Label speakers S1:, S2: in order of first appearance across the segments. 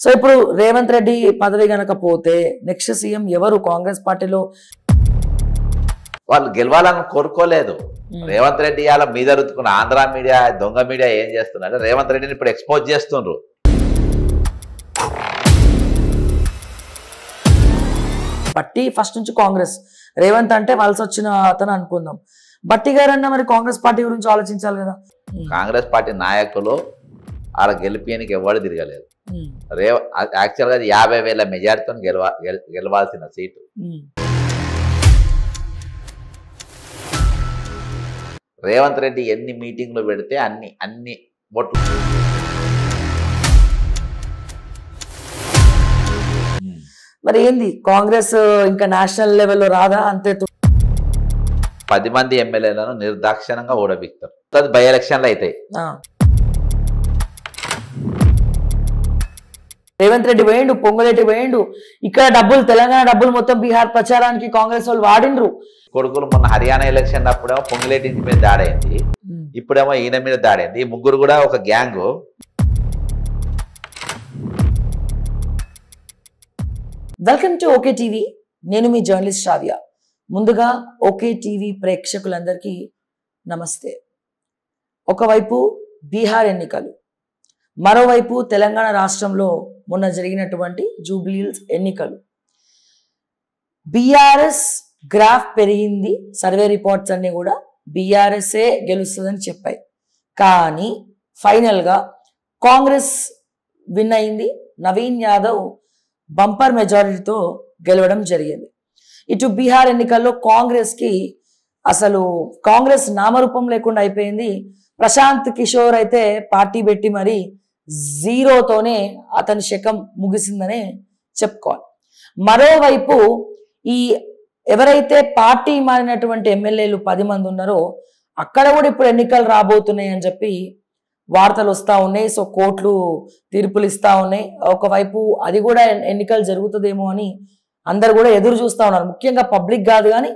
S1: So ఇప్పుడు రేవంత్ రెడ్డి పదవి గనక పోతే నెక్స్ట్ సీఎం ఎవరు కాంగ్రెస్ పార్టీలో?
S2: వాళ్ళు గెలవాలని కోరుకోలేదు. రేవంత్ రెడ్డి అలా మీద రుతుకున్న ఆంధ్ర మీడియా దొంగ మీడియా ఏం చేస్తున్నారు, రేవంత్ రెడ్డిని ఇప్పుడు ఎక్స్పోజ్ చేస్తుండ్రు.
S1: బట్టి ఫస్ట్ నుంచి కాంగ్రెస్, రేవంత్ అంటే వలస వచ్చిన అతను అనుకుందాం. బట్టి గారు అన్న మరి కాంగ్రెస్ పార్టీ గురించి ఆలోచించాలి కదా.
S2: కాంగ్రెస్ పార్టీ నాయకులు అలా గెలిపియనికి ఎవరు తిరగలేదు. యాక్చువల్గా 50,000 మెజార్టీతో గెలవాల్సిన సీటు. రేవంత్ రెడ్డి ఎన్ని మీటింగ్లు పెడితే అన్ని ఓట్లు.
S1: మరి ఏంది కాంగ్రెస్ ఇంకా నేషనల్ లెవెల్లో రాదా? అంతే
S2: 10 మంది ఎమ్మెల్యేలను నిర్దాక్షిణంగా ఓడబిక్తారు. అది బై ఎలక్షన్లు అవుతాయి.
S1: రేవంత్ రెడ్డి పోయిండు, పొంగులేటి పోయిండు, ఇక్కడ డబ్బులు తెలంగాణ డబ్బులు మొత్తం బీహార్ ప్రచారానికి కాంగ్రెస్ వాళ్ళు వాడిండ్రు.
S2: కొడుకులు మొన్న హర్యానా ఎలక్షన్ అప్పుడేమో పొంగులేటి ఇంటి మీద దాడైంది, ఇప్పుడేమో ఈయన మీద దాడైంది. ఈ ముగ్గురు కూడా ఒక gang.
S1: Welcome to okay TV. నేను మీ జర్నలిస్ట్ శ్రావ్య. ముందుగా ఓకే టీవీ ప్రేక్షకులందరికీ నమస్తే. ఒకవైపు బీహార్ ఎన్నికలు, మరోవైపు తెలంగాణ రాష్ట్రంలో మొన్న జరిగినటువంటి జూబ్లీహిల్స్ ఎన్నికలు. బీఆర్ఎస్ గ్రాఫ్ పెరిగింది, సర్వే రిపోర్ట్స్ అన్ని కూడా బీఆర్ఎస్ఏ గెలుస్తుందని చెప్పాయి. కానీ ఫైనల్గా కాంగ్రెస్ విన్ అయింది. నవీన్ యాదవ్ బంపర్ మెజారిటీతో గెలవడం జరిగింది. ఇటు బీహార్ ఎన్నికల్లో కాంగ్రెస్కి అసలు కాంగ్రెస్ నామరూపం లేకుండా అయిపోయింది. ప్రశాంత్ కిషోర్ అయితే పార్టీ పెట్టి మరి 0తోనే అతని శకం ముగిసిందనే చెప్పుకోవాలి. మరోవైపు ఈ ఎవరైతే పార్టీ మారినటువంటి ఎమ్మెల్యేలు 10 మంది ఉన్నారో అక్కడ కూడా ఇప్పుడు ఎన్నికలు రాబోతున్నాయి అని చెప్పి వార్తలు వస్తూ ఉన్నాయి. సో కోర్టులు తీర్పులు ఇస్తూ ఉన్నాయి. ఒకవైపు అది కూడా ఎన్నికలు జరుగుతుందేమో అని అందరు కూడా ఎదురు చూస్తూ ఉన్నారు. ముఖ్యంగా పబ్లిక్ కాదు కానీ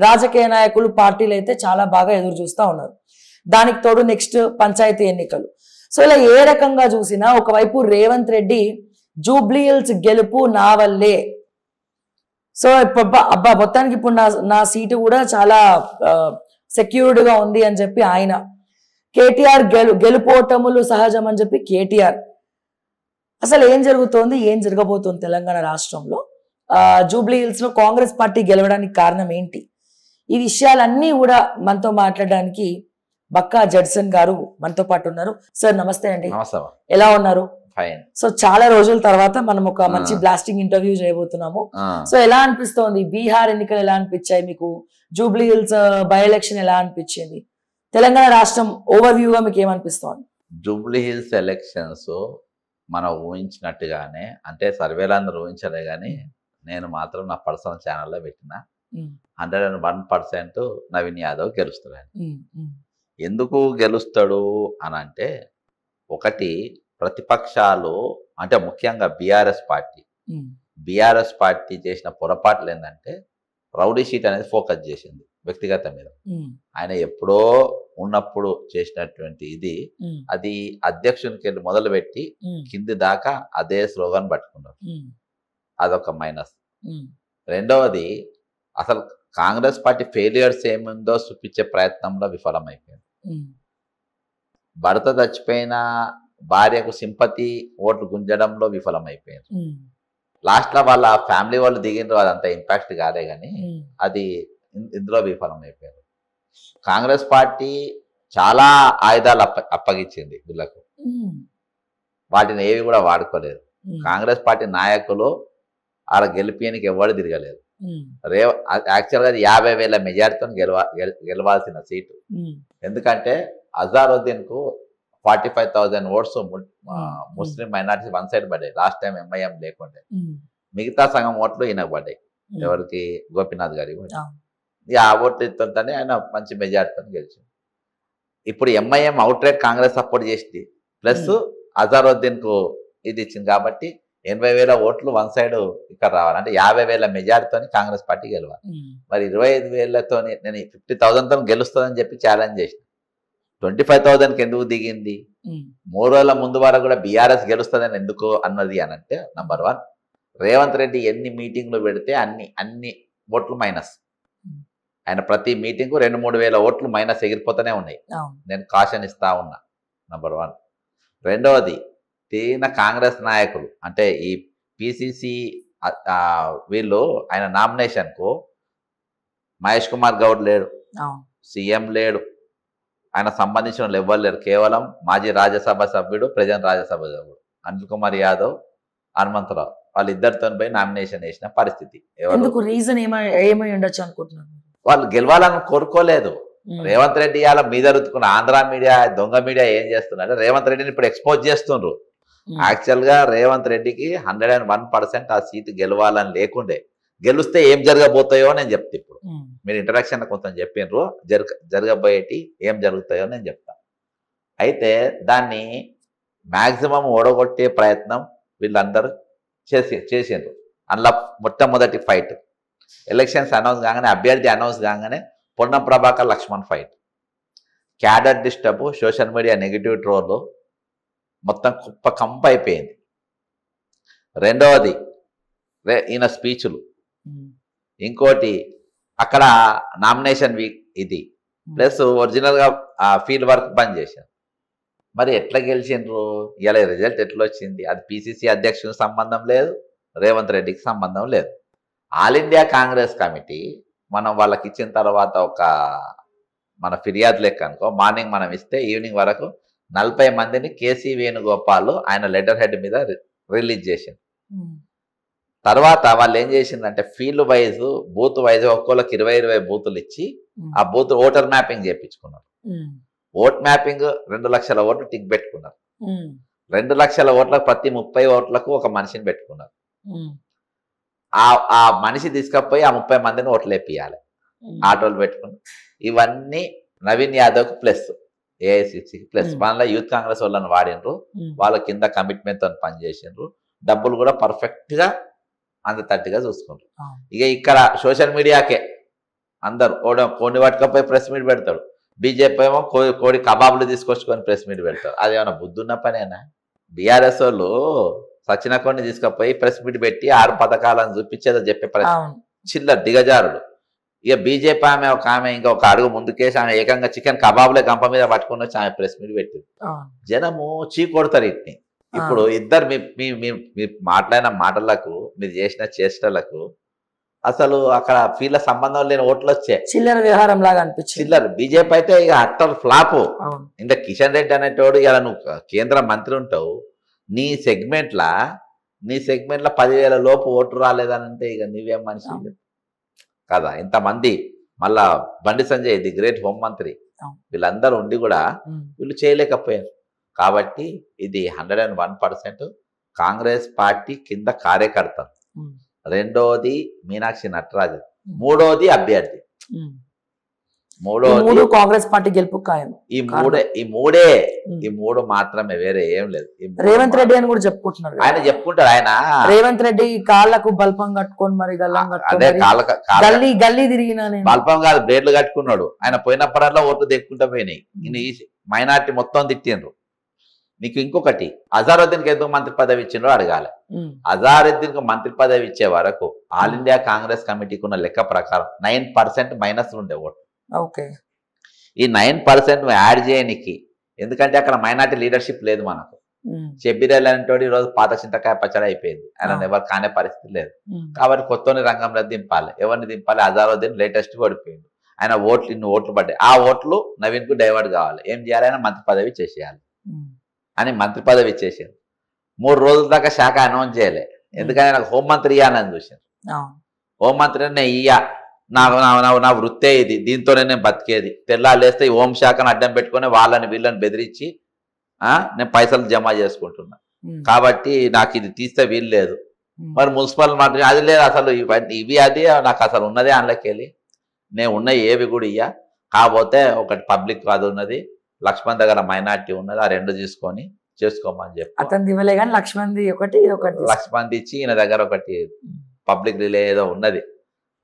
S1: రాజకీయ నాయకులు, పార్టీలు అయితే చాలా బాగా ఎదురు చూస్తూ ఉన్నారు. దానికి తోడు నెక్స్ట్ పంచాయతీ ఎన్నికలు. సో ఇలా ఏ రకంగా చూసినా ఒకవైపు రేవంత్ రెడ్డి జూబ్లీహిల్స్ గెలుపు నా వల్లే, సో అబ్బా మొత్తానికి ఇప్పుడు నా సీటు కూడా చాలా సెక్యూర్డ్గా ఉంది అని చెప్పి ఆయన, కేటీఆర్ గెలుపోటములు సహజం అని చెప్పి కేటీఆర్. అసలు ఏం జరుగుతోంది, ఏం జరగబోతోంది తెలంగాణ రాష్ట్రంలో, జూబ్లీహిల్స్లో కాంగ్రెస్ పార్టీ గెలవడానికి కారణం ఏంటి, ఈ విషయాలన్నీ కూడా మనతో మాట్లాడడానికి బక్కా జడ్సన్ గారు మనతో పాటు ఉన్నారు. సార్ నమస్తే అండి, ఎలా ఉన్నారు? సో చాలా రోజుల తర్వాత మనం ఒక మంచి బ్లాస్టింగ్ ఇంటర్వ్యూ చేయబోతున్నాము. సో ఎలా అనిపిస్తోంది, బీహార్ ఎన్నికలు ఎలా అనిపించాయి మీకు, జూబ్లీహిల్స్ బై ఎలక్షన్ ఎలా అనిపించింది, తెలంగాణ రాష్ట్రం ఓవర్ వ్యూగా మీకు ఏమనిపిస్తోంది?
S2: జూబ్లీహిల్స్ ఎలక్షన్స్ మనం ఊహించినట్టుగానే, అంటే సర్వేలు అందరూ ఊహించలే కానీ నేను మాత్రం నా పర్సనల్ ఛానల్లో పెట్టిన 101% నవీన్ యాదవ్ గెలుస్తాడు. ఎందుకు గెలుస్తాడు అని అంటే, ఒకటి ప్రతిపక్షాలు అంటే ముఖ్యంగా బీఆర్ఎస్ పార్టీ చేసిన పొరపాట్లు ఏంటంటే రౌడీ షీట్ అనేది ఫోకస్ చేసింది వ్యక్తిగత మీద. ఆయన ఎప్పుడో ఉన్నప్పుడు చేసినటువంటి ఇది, అది అధ్యక్షునికి వెళ్ళి మొదలుపెట్టి కింది దాకా అదే స్లోగన్ పట్టుకున్నారు. అదొక మైనస్. రెండవది, అసలు కాంగ్రెస్ పార్టీ ఫెయిలియర్స్ ఏముందో చూపించే ప్రయత్నంలో విఫలమైపోయింది. భర్త చచ్చిపోయిన భార్యకు సింపతి ఓట్లు గుంజడంలో విఫలమైపోయింది. లాస్ట్లో వాళ్ళ ఫ్యామిలీ వాళ్ళు దిగిన అదంత ఇంపాక్ట్ కాదే కానీ అది ఇందులో విఫలమైపోయింది. కాంగ్రెస్ పార్టీ చాలా ఆయుధాలు అప్పగించింది వీళ్ళకు, వాటిని ఏవి కూడా వాడుకోలేదు. కాంగ్రెస్ పార్టీ నాయకులు అలా గెలిపియనికి ఎవరు తిరగలేదు. యాక్చువల్గా 50,000 మెజార్టీతో గెలవాల్సిన సీటు. ఎందుకంటే అజారుద్దీన్కు 45,000 ఓట్స్ ముస్లిం మైనారిటీ వన్ సైడ్ పడ్డాయి లాస్ట్ టైం ఎంఐఎం లేకుంటే. మిగతా సగం ఓట్లు ఈయనకు పడ్డాయి, ఎవరికి, గోపీనాథ్ గారికి పడ్డాయి. ఆ ఓట్లతోనే ఆయన మంచి మెజార్టీతో గెలిచింది. ఇప్పుడు MIM out right Congress support చేసింది, ప్లస్ అజారుద్దీన్కు ఇది ఇచ్చింది. కాబట్టి 80,000 ఓట్లు వన్ సైడ్ ఇక్కడ రావాలి అంటే 50,000 మెజార్టీతో కాంగ్రెస్ పార్టీ గెలవాలి. మరి 25,000తో నేను 50,000తో గెలుస్తుందని చెప్పి ఛాలెంజ్ చేసిన. 25,000కి ఎందుకు దిగింది? 3 రోజుల ముందు వరకు కూడా బీఆర్ఎస్ గెలుస్తుందని ఎందుకు అన్నది అని అంటే, నంబర్ 1, రేవంత్ రెడ్డి ఎన్ని మీటింగ్లు పెడితే అన్ని ఓట్లు మైనస్. ఆయన ప్రతి మీటింగ్ 2-3 వేల ఓట్లు మైనస్ ఎగిరిపోతూనే ఉన్నాయి. నేను కాషన్ ఇస్తా ఉన్నా, నంబర్ 1. రెండవది, తీన కాంగ్రెస్ నాయకులు అంటే ఈ పిసిసి వీళ్ళు ఆయన నామినేషన్కు మహేష్ కుమార్ గౌడ్ లేడు, సీఎం లేడు, ఆయన సంబంధించిన వాళ్ళు ఎవ్వరు లేరు. కేవలం మాజీ రాజ్యసభ సభ్యుడు, ప్రజెంట్ రాజ్యసభ సభ్యుడు అనిల్ కుమార్ యాదవ్, హనుమంతరావు వాళ్ళిద్దరితో పోయి నామినేషన్ వేసిన పరిస్థితి.
S1: రీజన్ ఏమై ఉండొచ్చు అనుకుంటున్నాను?
S2: వాళ్ళు గెలవాలని కోరుకోలేదు. రేవంత్ రెడ్డి ఇవాళ మీద రుతుకున్న ఆంధ్ర మీడియా, దొంగ మీడియా ఏం చేస్తున్నారు, రేవంత్ రెడ్డిని ఇప్పుడు ఎక్స్పోజ్ చేస్తుండ్రు. యాక్చువల్ గా రేవంత్ రెడ్డికి 101% ఆ సీటు గెలవాలని లేకుండే. గెలిస్తే ఏం జరగబోతాయో నేను చెప్తా. ఇప్పుడు మీరు ఇంట్రడక్షన్ కొంచెం చెప్పినరు, జరగబోయేటి ఏం జరుగుతాయో నేను చెప్తాను. అయితే దాన్ని మ్యాక్సిమం ఓడగొట్టే ప్రయత్నం వీళ్ళందరూ చేసిండ్రు. అందులో మొట్టమొదటి ఫైట్ ఎలక్షన్స్ అనౌన్స్ కాగానే, అభ్యర్థి అనౌన్స్ కాగానే Ponnam Prabhakar Lakshman fight, cadre disturb, social media negative troll మొత్తం కుప్ప కంప అయిపోయింది. రెండవది ఈయన స్పీచ్లు, ఇంకోటి అక్కడ నామినేషన్ వీక్ ఇది, ప్లస్ ఒరిజినల్గా ఫీల్డ్ వర్క్ బంద్ చేశారు. మరి ఎట్లా గెలిచిండ్రు? ఇలా రిజల్ట్ ఎట్లా వచ్చింది? అది పిసిసి అధ్యక్షునికి సంబంధం లేదు, రేవంత్ రెడ్డికి సంబంధం లేదు. ఆల్ ఇండియా కాంగ్రెస్ కమిటీ మనం వాళ్ళకి ఇచ్చిన తర్వాత మన ఫిర్యాదు లెక్క అనుకో, మార్నింగ్ మనం ఇస్తే ఈవినింగ్ వరకు 40 మందిని కేసీ వేణుగోపాల్ ఆయన లెటర్ హెడ్ మీద రిలీజ్ చేసింది. తర్వాత వాళ్ళు ఏం చేసిందంటే ఫీల్డ్ వైజ్, బూత్ వైజ్ ఒక్కోళ్ళకి 20 బూతులు ఇచ్చి ఆ బూత్ ఓటర్ మ్యాపింగ్ చేయించుకున్నారు. ఓట్ మ్యాపింగ్ 2 లక్షల ఓట్లు టిక్ పెట్టుకున్నారు. 2 లక్షల ఓట్లకు ప్రతి 30 ఓట్లకు ఒక మనిషిని పెట్టుకున్నారు. ఆ మనిషి తీసుకపోయి ఆ 30 మందిని ఓట్లు వేపియాలి, ఆటోలు పెట్టుకుని. ఇవన్నీ నవీన్ యాదవ్కి ప్లస్, ఏఐసిసికి ప్లస్. మనలో యూత్ కాంగ్రెస్ వాళ్ళని వాడినరు, వాళ్ళ కింద కమిట్మెంట్తో పనిచేసిండ్రు, డబ్బులు కూడా పర్ఫెక్ట్గా అంతగా చూసుకుంటారు. ఇక ఇక్కడ సోషల్ మీడియాకే అందరు కోడిని పట్టుకపోయి ప్రెస్ మీట్ పెడతాడు, బీజేపీ ఏమో కోడి కబాబులు తీసుకొచ్చుకొని ప్రెస్ మీట్ పెడతారు. అదేమన్నా బుద్ధున్న పనేనా? బీఆర్ఎస్ వాళ్ళు సచిన కొన్ని తీసుకపోయి ప్రెస్ మీట్ పెట్టి 6 పథకాలను చూపించేదో చెప్పే చిల్లర దిగజారుడు. ఇక బీజేపీ ఆమె ఒక ఆమె ఇంకొక అడుగు ముందుకేసి ఆమె ఏకంగా చికెన్ కబాబులే గంప మీద పట్టుకుని వచ్చి ఆమె ప్రెస్ మీట్ పెట్టింది. జనము చీ కొడతారు ఇట్ని. ఇప్పుడు ఇద్దరు మీ మాట్లాడిన మాటలకు, మీరు చేసిన చేష్టలకు అసలు అక్కడ ఫీల్డ్ సంబంధం లేని ఓట్లు వచ్చాయి.
S1: చిల్లర వ్యవహారం లాగా అనిపించింది.
S2: చిల్లర. బీజేపీ అయితే ఇక అట్టర్ ఫ్లాప్. ఇంకా కిషన్ రెడ్డి అనేటోడు ఇలా నువ్వు కేంద్ర మంత్రి ఉంటావు, నీ సెగ్మెంట్ల 10,000 లోపు ఓటు రాలేదనంటే ఇక నీవేం మనిషి కదా? ఇంతమంది మళ్ళా బండి సంజయ్ ది గ్రేట్ హోంమంత్రి వీళ్ళందరూ ఉండి కూడా వీళ్ళు చేయలేకపోయారు. కాబట్టి ఇది 101% కాంగ్రెస్ పార్టీ కింద కార్యకర్తలు. రెండోది మీనాక్షి నటరాజన్, మూడోది అభ్యర్థి, మూడోది
S1: కాంగ్రెస్ పార్టీ గెలుపు ఖాయం.
S2: ఈ మూడు మాత్రమే, వేరే ఏం లేదు.
S1: రేవంత్ రెడ్డి అని కూడా చెప్పుకుంటున్నారు,
S2: ఆయన చెప్పుకుంటారు. ఆయన
S1: రేవంత్ రెడ్డి కాళ్ళకు బల్పం కట్టుకొని మరి గల్లీ తిరిగిన
S2: బల్పం కాదు, బ్లేడ్లు కట్టుకున్నాడు. ఆయన పోయినప్పుడల్లా ఓట్లు తెచ్చుకుంటూ పోయినాయి. మైనార్టీ మొత్తం తిట్టిండ్రు. నీకు ఇంకొకటి, అజారుద్దీన్కి ఎందుకు మంత్రి పదవి ఇచ్చిండ్రో అడగాలి. అజారుద్దీన్కు మంత్రి పదవి ఇచ్చే వరకు ఆల్ ఇండియా కాంగ్రెస్ కమిటీకి ఉన్న లెక్క ప్రకారం 9% మైనస్ ఉండే ఓట్లు. ఈ 9% యాడ్ చేయనికి, ఎందుకంటే అక్కడ మైనార్టీ లీడర్షిప్ లేదు మనకు. షబ్బీర్ అనేటోడు ఈరోజు పాత చింతకాయ పచ్చడి అయిపోయింది, ఆయన ఎవరు కానే పరిస్థితి లేదు. కాబట్టి కొత్తని రంగంలో దింపాలి. ఎవరిని దింపాలి? అజారుద్దీన్ లేటెస్ట్ ఓడిపోయింది. ఆయన ఇన్ని ఓట్లు పడ్డాయి. ఆ ఓట్లు నవీన్కు డైవర్ట్ కావాలి. ఏం చేయాలి? ఆయన మంత్రి పదవి ఇచ్చేసేయాలి అని మంత్రి పదవి ఇచ్చేసారు. 3 రోజుల దాకా శాఖ అనౌన్స్ చేయలే. ఎందుకంటే నాకు హోంమంత్రి ఇయ్యాలని చూసాను. హోంమంత్రి ఇయ్యా, నా వృత్తే ఇది, దీంతోనే నేను బతికేది. తెల్లాలేస్తే ఈ హోంశాఖను అడ్డం పెట్టుకుని వాళ్ళని వీళ్ళని బెదిరించి నేను పైసలు జమ చేసుకుంటున్నా. కాబట్టి నాకు ఇది తీస్తే వీలు లేదు. మరి మున్సిపల్ మంత్రి అది లేదు, అసలు ఇవి అది నాకు అసలు ఉన్నదే అందులోకి వెళ్ళి నేను ఉన్నాయి ఏవి కూడా ఇయ్యా. కాకపోతే ఒకటి పబ్లిక్ అది ఉన్నది, లక్ష్మణ్ దగ్గర మైనార్టీ ఉన్నది, ఆ 2 తీసుకొని చేసుకోమని చెప్పి
S1: అతను ఇవ్వలే కానీ లక్ష్మణ్
S2: ఇచ్చి ఈయన దగ్గర ఒకటి పబ్లిక్ రిలే ఏదో ఉన్నది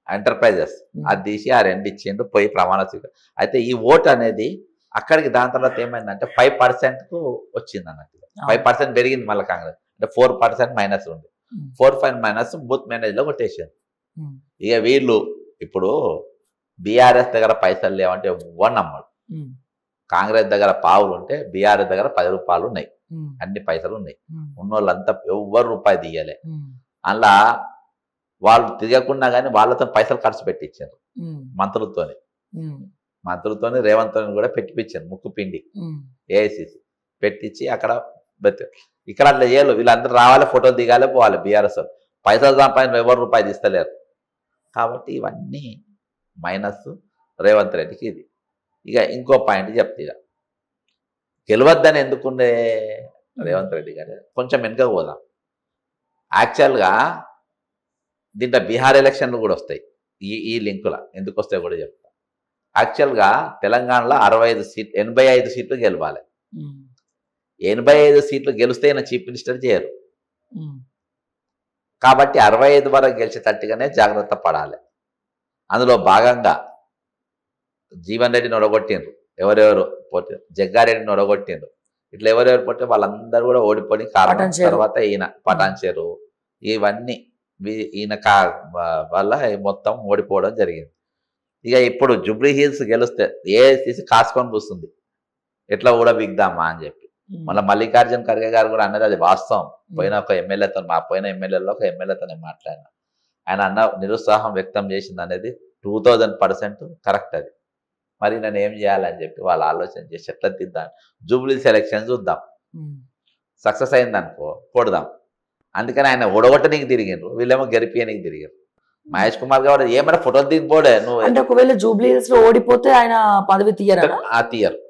S2: ఎంటర్ప్రైజెస్, అది తీసి ఆ 2 ఇచ్చిండు. పోయి ప్రమాణ స్వీకారం. అయితే ఈ ఓటు అనేది అక్కడికి దాని తర్వాత ఏమైందంటే 5%కు వచ్చింది అన్నట్టు. 5% పెరిగింది మళ్ళీ కాంగ్రెస్, అంటే 4% మైనస్ ఉంది. 4% మైనస్ బూత్ మేనేజ్లో కొట్టేసారు. ఇక వీళ్ళు ఇప్పుడు బీఆర్ఎస్ దగ్గర పైసలు లేవంటే ఎవ్వరు నమ్మడు. కాంగ్రెస్ దగ్గర పావులు ఉంటే బీఆర్ఎస్ దగ్గర 10 రూపాయలు ఉన్నాయి, అన్ని పైసలు ఉన్నాయి. ఉన్నోళ్ళంతా ఎవ్వరు రూపాయి తీయలే. అలా వాళ్ళు తిరగకుండా కానీ వాళ్ళతో పైసలు ఖర్చు పెట్టించారు మంత్రులతోని రేవంత్ కూడా పెట్టిపించారు ముక్కు పిండి ఏఐసిసి పెట్టించి అక్కడ ఇక్కడ అట్లా చేయలేదు. వీళ్ళందరూ రావాలి, ఫోటోలు దిగాలి, పోవాలి. బీఆర్ఎస్ పైసలు సంపాదించిన ఎవరు రూపాయి తీస్తలేరు. కాబట్టి ఇవన్నీ మైనస్ రేవంత్ రెడ్డికి. ఇది ఇక ఇంకో పాయింట్ చెప్తా, గెలవద్దని ఎందుకుండే రేవంత్ రెడ్డి గారు కొంచెం వెనుక పోదాం. యాక్చువల్గా దీంట్లో బీహార్ ఎలక్షన్లు కూడా వస్తాయి. ఈ లింకుల ఎందుకు వస్తాయి కూడా చెప్తా. యాక్చువల్గా తెలంగాణలో 85 సీట్లు గెలవాలి. 85 సీట్లు గెలిస్తే ఈయన చీఫ్ మినిస్టర్ చేయరు. కాబట్టి 65 వరకు గెలిచేటట్టుగానే జాగ్రత్త పడాలి. అందులో భాగంగా జీవన్ రెడ్డిని ఒడగొట్టిండ్రు, ఎవరెవరు పోటీ, జగ్గారెడ్డిని ఒడగొట్టిండ్రు. ఇట్లా ఎవరెవరు పోతే వాళ్ళందరూ కూడా ఓడిపోయి కారణం. తర్వాత ఈయన పటాన్చేరు ఇవన్నీ ఈయన వల్ల మొత్తం ఓడిపోవడం జరిగింది. ఇక ఇప్పుడు జూబ్లీ హిల్స్ గెలిస్తే ఏఐసిసి కాసుకొని కూస్తుంది, ఎట్లా కూడా బిగ్దామా అని చెప్పి. మళ్ళీ మల్లికార్జున ఖర్గే గారు కూడా అన్నది అది వాస్తవం. పోయిన ఒక ఎమ్మెల్యేతో, మా పోయిన ఎమ్మెల్యేలో ఒక ఎమ్మెల్యేతో నేను మాట్లాడినా, ఆయన అన్న నిరుత్సాహం వ్యక్తం చేసింది అనేది 2000% కరెక్ట్. అది మరి నేను ఏం చేయాలని చెప్పి వాళ్ళు ఆలోచన చేసి ఎట్లా తిద్దాం, జూబ్లీ సెలక్షన్ చూద్దాం, సక్సెస్ అయిందనుకో కొడదాం. అందుకని ఆయన ఓడగొట్టనికి తిరిగిండ్రు, వీళ్ళేమో గెలిపియనికి తిరిగారు. మహేష్ కుమార్ గారు ఏమైనా ఫోటోలు దిగిపోడే నువ్వు
S1: అంటే ఒకవేళ జూబ్లీ హిల్స్ లో ఓడిపోతే ఆయన పదవి తీయరు.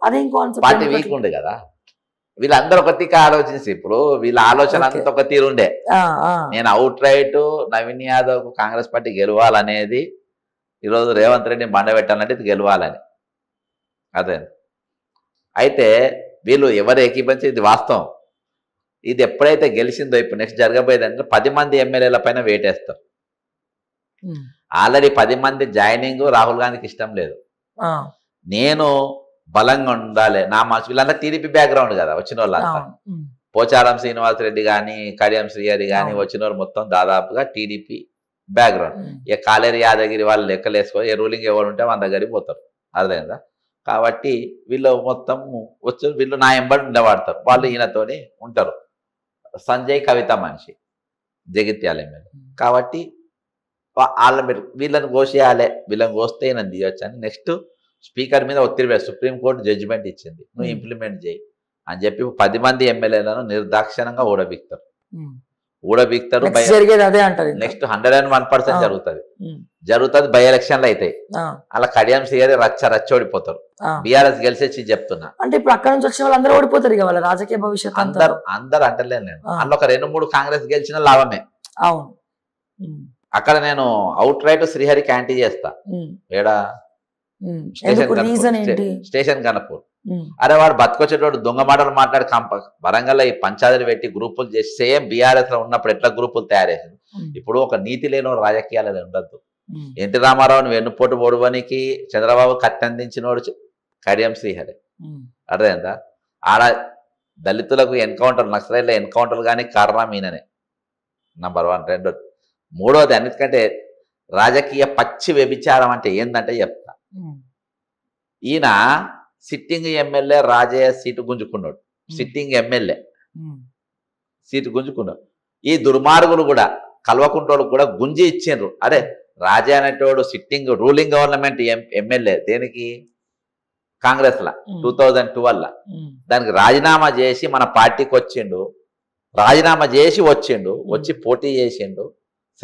S2: అదేం పార్టీ వీక్ ఉండే కదా. వీళ్ళందరూ ఒక తీక ఆలోచించి, ఇప్పుడు వీళ్ళ ఆలోచన అంతా ఒక తీరుండే. నేను out right Naveen Yadav Congress party గెలవాలనేది, ఈరోజు రేవంత్ రెడ్డిని బండబెట్టాలంటే ఇది గెలవాలని. అదే అయితే వీళ్ళు ఎవరు ఏకీపించి ఇది వాస్తవం. ఇది ఎప్పుడైతే గెలిచిందో ఇప్పుడు నెక్స్ట్ జరగబోయేది అంటే 10 మంది ఎమ్మెల్యేల పైన వేటేస్తారు. ఆల్రెడీ 10 మంది జాయినింగ్ రాహుల్ గాంధీకి ఇష్టం లేదు. నేను బలంగా ఉండాలి, నా మనసు. వీళ్ళంతా టీడీపీ బ్యాక్గ్రౌండ్ కదా వచ్చిన వాళ్ళంతా. పోచారం శ్రీనివాసరెడ్డి కానీ కడియం శ్రీహరి కానీ వచ్చిన వాళ్ళు మొత్తం దాదాపుగా టీడీపీ బ్యాక్గ్రౌండ్. ఇక కాలేరు యాదగిరి వాళ్ళు లెక్కలేసుకో, ఏ రూలింగ్ ఎవరు ఉంటే వాళ్ళ దగ్గరికి పోతారు. అర్థమైందా? కాబట్టి వీళ్ళు మొత్తం వచ్చి వీళ్ళు నా ఎంబడి ఉండవాడతారు. వాళ్ళు ఈయనతోనే ఉంటారు. సంజయ్ కవిత మనిషి, జగిత్యాల ఎమ్మెల్యే. కాబట్టి వాళ్ళ వీళ్ళని కోసేయాలి, వీళ్ళని కోస్తే ఈయన తీయొచ్చు అని నెక్స్ట్ స్పీకర్ మీద ఒత్తిడి వేసి సుప్రీంకోర్టు జడ్జిమెంట్ ఇచ్చింది, నువ్వు ఇంప్లిమెంట్ చేయి అని చెప్పి 10 మంది ఎమ్మెల్యేలను నిర్దాక్షిణంగా ఊడబిక్తారు. నెక్స్ట్ 101% జరుగుతుంది. బై ఎలక్షన్లు అవుతాయి. అలా కడియం శ్రీహరి రచ్చ ఓడిపోతారు. బీఆర్ఎస్ గెలిచేసి చెప్తున్నా.
S1: అంటే ఇప్పుడు అక్కడ నుంచి వచ్చిన వాళ్ళందరూ ఓడిపోతారు ఇక వాళ్ళ రాజకీయ భవిష్యత్తు.
S2: అందరు అంటలేను నేను. అందులో ఒక 2-3 కాంగ్రెస్ గెలిచిన లాభమే.
S1: అవును.
S2: అక్కడ నేను అవుట్ రైట్ శ్రీహరికి యాంటీ చేస్తా. ఏడా స్టేషన్ కనపూర్. అరే వాడు బతుకొచ్చేటోడు దొంగ మాటలు మాట్లాడి వరంగల్ ఈ పంచాయతీలు పెట్టి గ్రూపులు చేసి సేమ్ బీఆర్ఎస్ లో ఉన్నప్పుడు ఎట్లా గ్రూపులు తయారేసింది. ఇప్పుడు ఒక నీతి లేని రాజకీయాలు ఉండద్దు. ఎన్టీ రామారావుని వెన్నుపోటు ఓడువనికి చంద్రబాబు కత్తందించినోడు కడియం శ్రీహరి. అర్థమైందా? ఆడ దళితులకు ఎన్కౌంటర్, నక్సలైట్ల ఎన్కౌంటర్ కానీ కారణం ఈయననే. నంబర్ 1. 2. 3వది అన్నిటికంటే రాజకీయ పచ్చి వ్యభిచారం అంటే ఏంటంటే చెప్తా. ఈయన సిట్టింగ్ ఎమ్మెల్యే రాజయ్య సీటు గుంజుకున్నాడు. సిట్టింగ్ ఎమ్మెల్యే సీటు గుంజుకున్నాడు. ఈ దుర్మార్గులు కూడా కల్వకుంటోళ్ళు కూడా గుంజి ఇచ్చిండ్రు. అరే రాజయ్య అనేటోడు సిట్టింగ్ రూలింగ్ గవర్నమెంట్ ఎమ్మెల్యే దేనికి, కాంగ్రెస్ లా 2012 దానికి రాజీనామా చేసి మన పార్టీకి వచ్చిండు. రాజీనామా చేసి వచ్చి పోటీ చేసిండు.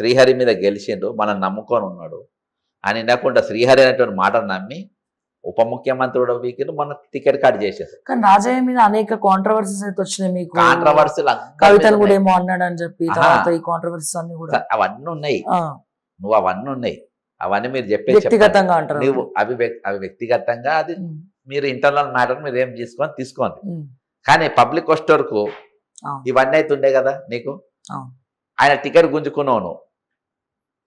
S2: శ్రీహరి మీద గెలిచిండు. మనం నమ్ముకొని ఉన్నాడు అని లేకుండా శ్రీహరి అనేటువంటి మాటను నమ్మి ఉప ముఖ్యమంత్రి వీకిని మన టికెట్ కట్ చేసేది.
S1: కానీ రాజయ్య మీద అనేక కాంట్రవర్సీస్ అయితే వచ్చినాయి. మీకు
S2: కాంట్రవర్సీలు
S1: కవితను కూడా ఏమో అన్నాడు అని చెప్పి ఈ కాంట్రవర్సీస్ అన్ని కూడా
S2: అవన్నీ ఉన్నాయి. నువ్వు అవన్నీ ఉన్నాయి, అవన్నీ మీరు చెప్పే
S1: వ్యక్తిగతంగా అంటారు.
S2: నువ్వు అవి వ్యక్తిగతంగా, అది మీరు ఇంటర్నల్ మ్యాటర్ మీరు ఏం తీసుకోండి. కానీ పబ్లిక్ వరకు ఇవన్నీ అయితే ఉండే కదా నీకు. ఆయన టికెట్ గుంజుకున్నావు, నువ్వు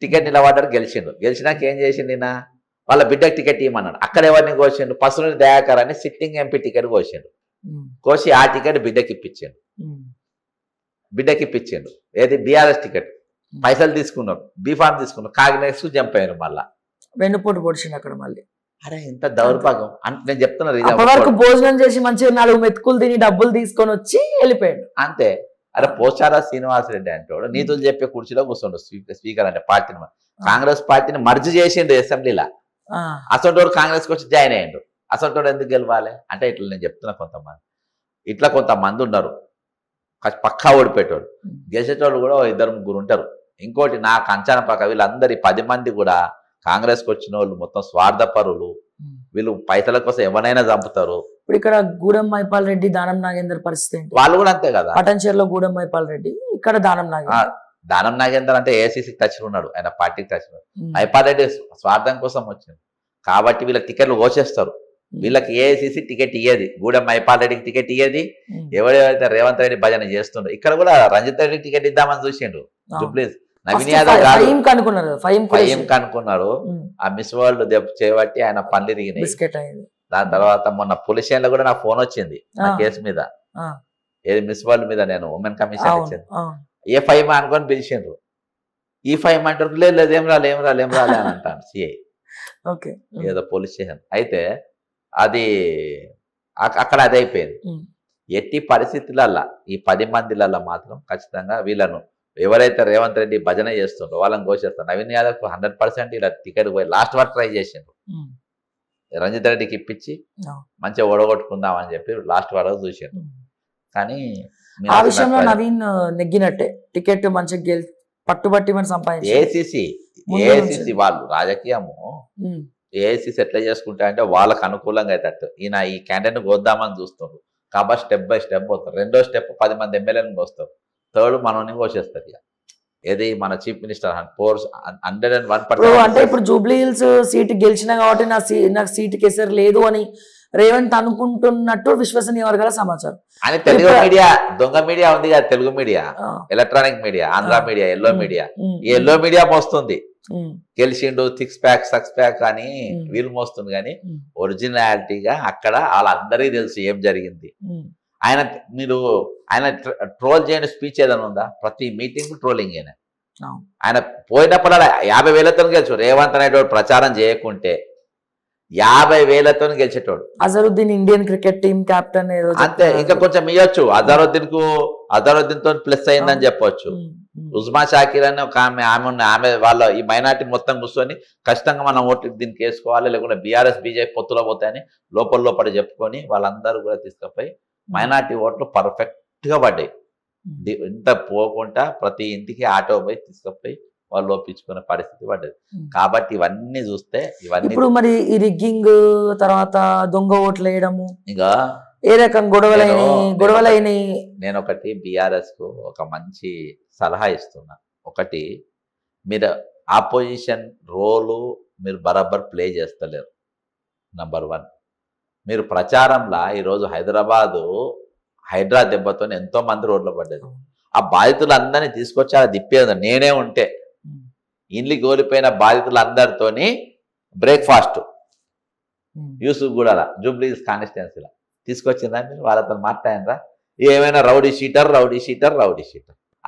S2: టికెట్ నిలబడ్డాడు, గెలిచిండు. గెలిచినాక ఏం చేసిండు? వాళ్ళ బిడ్డకి టికెట్ ఇవ్వమన్నాడు. అక్కడ ఎవరిని కోసిండు, పసుని దయాకర్ అని సిట్టింగ్ ఎంపీ టికెట్ కోసిండు. కోసి ఆ టికెట్ బిడ్డకి ఇప్పించాడు. ఏది బీఆర్ఎస్ టికెట్. పైసలు తీసుకున్నారు, బీఫామ్ తీసుకున్నారు, కాంగ్రెస్ జంప్ అయ్యారు. మళ్ళా
S1: వెన్నుపోటు పొడిచిండు అక్కడ మళ్ళీ.
S2: అరే ఇంత దౌర్భాగ్యం అంటే నేను చెప్తున్నా.
S1: వరకు భోజనం చేసి మంచిగా 4 మెతుకులు తిని డబ్బులు తీసుకొని వచ్చి వెళ్ళిపోయాడు
S2: అంతే. అరే పోచారా శ్రీనివాసరెడ్డి అంటాడు నీతులు చెప్పే కుర్చీలో కూర్చోండు స్పీకర్ అంటే పార్టీని. కాంగ్రెస్ పార్టీని మర్జ్ చేసిండు అసెంబ్లీలో. అసంటోడు కాంగ్రెస్ కి వచ్చి జాయిన్ అయ్యిండు. అసంటోడు ఎందుకు గెలవాలి అంటే ఇట్లా నేను చెప్తున్నా. కొంతమంది ఉన్నారు పక్కా ఓడిపోయేటోడు. గెలిచేటోళ్ళు కూడా 2-3 ఉంటారు. ఇంకోటి నాకు అంచనా పక్క వీళ్ళందరి 10 మంది కూడా కాంగ్రెస్కి వచ్చిన వాళ్ళు మొత్తం స్వార్థపరులు. వీళ్ళు పైసల కోసం ఎవరైనా చంపుతారు.
S1: ఇప్పుడు ఇక్కడ గూడెం మైపాల్ రెడ్డి, దానం నాగేందర్ పరిస్థితి
S2: వాళ్ళు కూడా అంతే కదా.
S1: పటంచేరులో గూడెం మైపాల్ రెడ్డి, ఇక్కడ
S2: దానం నాగేందర్ అంటే ఏఐసీసీకి టచ్ ఉన్నాడు, ఆయన పార్టీకి టచ్ ఉన్నాడు. మైపాల్ రెడ్డి స్వార్థం కోసం వచ్చింది కాబట్టి వీళ్ళకి టికెట్లు కోసేస్తారు. వీళ్ళకి ఏఐసీసీ టికెట్ ఇయ్యేది, గూడెం మైపాల్ రెడ్డికి టికెట్ ఇయ్యేది. ఎవరైతే రేవంత్ రెడ్డి భజన చేస్తుండ్రు. ఇక్కడ కూడా రంజిత్ రెడ్డి టికెట్ ఇద్దామని చూసిండు జూబ్లీస్. నవీన్ యాదవ్ కనుక్కున్నారు. ఆ మిస్ వరల్డ్ చేయబట్టి ఆయన పనులు తిరిగినాయి. దాని తర్వాత మొన్న పోలీస్ స్టేషన్ లో కూడా నాకు ఫోన్ వచ్చింది నా కేసు మీద, ఏది మిస్ వరల్డ్ మీద. నేను ఉమెన్ కమిషన్ ఇచ్చింది. ఏ5 అనుకొని పిలిచిండ్రు. ఈ5 అంటారు లేదు ఏం రాలే అని అంటాను సిఐ ఏదో పోలీస్ స్టేషన్. అయితే అది అక్కడ అది అయిపోయింది. ఎట్టి పరిస్థితులల్లా ఈ 10 మందిలల్లా మాత్రం ఖచ్చితంగా వీళ్ళను ఎవరైతే రేవంత్ రెడ్డి భజన చేస్తుండ్రో వాళ్ళని కోసేస్తారు. నవీన్ యాదవ్ 100% ఇలా టికెట్ పోయి లాస్ట్ వరకు ట్రై చేసిండ్రు. రంజిత్ రెడ్డికి ఇప్పించి మంచిగా ఓడగొట్టుకుందాం అని చెప్పి లాస్ట్ వరకు చూసిండ్రు. కానీ
S1: ఆ విషయంలో నవీన్ నెగ్గినట్టే. టికెట్ మంచిగా పట్టుబట్టి మనం సంపాదించి
S2: ఏఐసిసి వాళ్ళు రాజకీయము ఏఐసిసి ఎట్లా చేసుకుంటా అంటే వాళ్ళకు అనుకూలంగా అయితే ఈయన ఈ క్యాండిడేట్ కోద్దామని చూస్తున్నారు కాబట్టి స్టెప్ బై స్టెప్ పోతారు. 2వ స్టెప్ 10 మంది ఎమ్మెల్యేలను కోస్తారు. 3rd మనల్ని కోసేస్తారు. ఇక ఏది మన చీఫ్ మినిస్టర్ 101%.
S1: అంటే ఇప్పుడు జూబ్లీ హిల్స్ సీట్ గెలిచినా కాబట్టి నాకు సీట్ కేసరి లేదు అని రేవంత్ అనుకుంటున్నట్టు విశ్వసనీయ వర్గాల సమాచారం.
S2: అని తెలుగు మీడియా దొంగ మీడియా ఉంది కదా, Telugu media, electronic media, Andhra media, yellow media. ఈ ఎల్లో మీడియా మోస్తుంది గెలిచిండు 6 ప్యాక్ 6 ప్యాక్ అని వీళ్ళు మోస్తుంది. కానీ ఒరిజినాలిటీగా అక్కడ వాళ్ళందరికీ తెలుసు ఏం జరిగింది. ఆయన ట్రోల్ చేయని స్పీచ్ ఏదైనా ఉందా? ప్రతి మీటింగ్ ట్రోలింగ్. ఆయన పోయినప్పుడు 50,000తో గెలిచు. రేవంత్ అనేటోడు ప్రచారం చేయకుంటే 50,000తో గెలిచేటోడు.
S1: Azharuddin Indian cricket team captain
S2: అంతే. ఇంకా కొంచెం ఇవ్వచ్చు. అజరుద్దీన్ తో ప్లస్ అయిందని చెప్పొచ్చు. ఉస్మా షాకిర్ అని ఒక ఆమె వాళ్ళ ఈ మైనార్టీ మొత్తం కూర్చొని ఖచ్చితంగా మనం ఓట్లు దీనికి వేసుకోవాలి, లేకుంటే బీఆర్ఎస్ బీజేపీ పొత్తులో పోతాయని లోపల చెప్పుకొని వాళ్ళందరూ కూడా తీసుకుపోయి మైనార్టీ ఓట్లు పర్ఫెక్ట్ గా పడ్డాయి. ఇంత పోకుండా ప్రతి ఇంటికి ఆటో పోయి తీసుకుపోయి వాళ్ళు ఒప్పించుకునే పరిస్థితి పడ్డది. కాబట్టి ఇవన్నీ చూస్తే
S1: ఇప్పుడు మరి ఈ రిగ్గింగ్ తర్వాత దొంగ ఓట్లు వేయడము
S2: ఇంకా
S1: ఏ రకం గొడవలైనాయి.
S2: నేను ఒకటి బీఆర్ఎస్ కు ఒక మంచి సలహా ఇస్తున్నా. ఒకటి, మీరు ఆపోజిషన్ రోలు మీరు బరాబర్ ప్లే చేస్తలేరు. నంబర్ 1, మీరు ప్రచారంలో ఈరోజు హైడ్రా దెబ్బతో ఎంతో మంది రోడ్లు పడ్డది. ఆ బాధితులందరినీ తీసుకొచ్చి అలా తిప్పేది నేనే ఉంటే ఇండ్లు కోల్పోయిన బాధితులందరితోని బ్రేక్ఫాస్ట్ యూసుఫ్ కూడా జూబ్లీస్ కాన్స్టిట్యున్సీలో తీసుకొచ్చిందా? మీరు వాళ్ళతో మాట్లాడినరా? ఏమైనా రౌడీ షీటర్.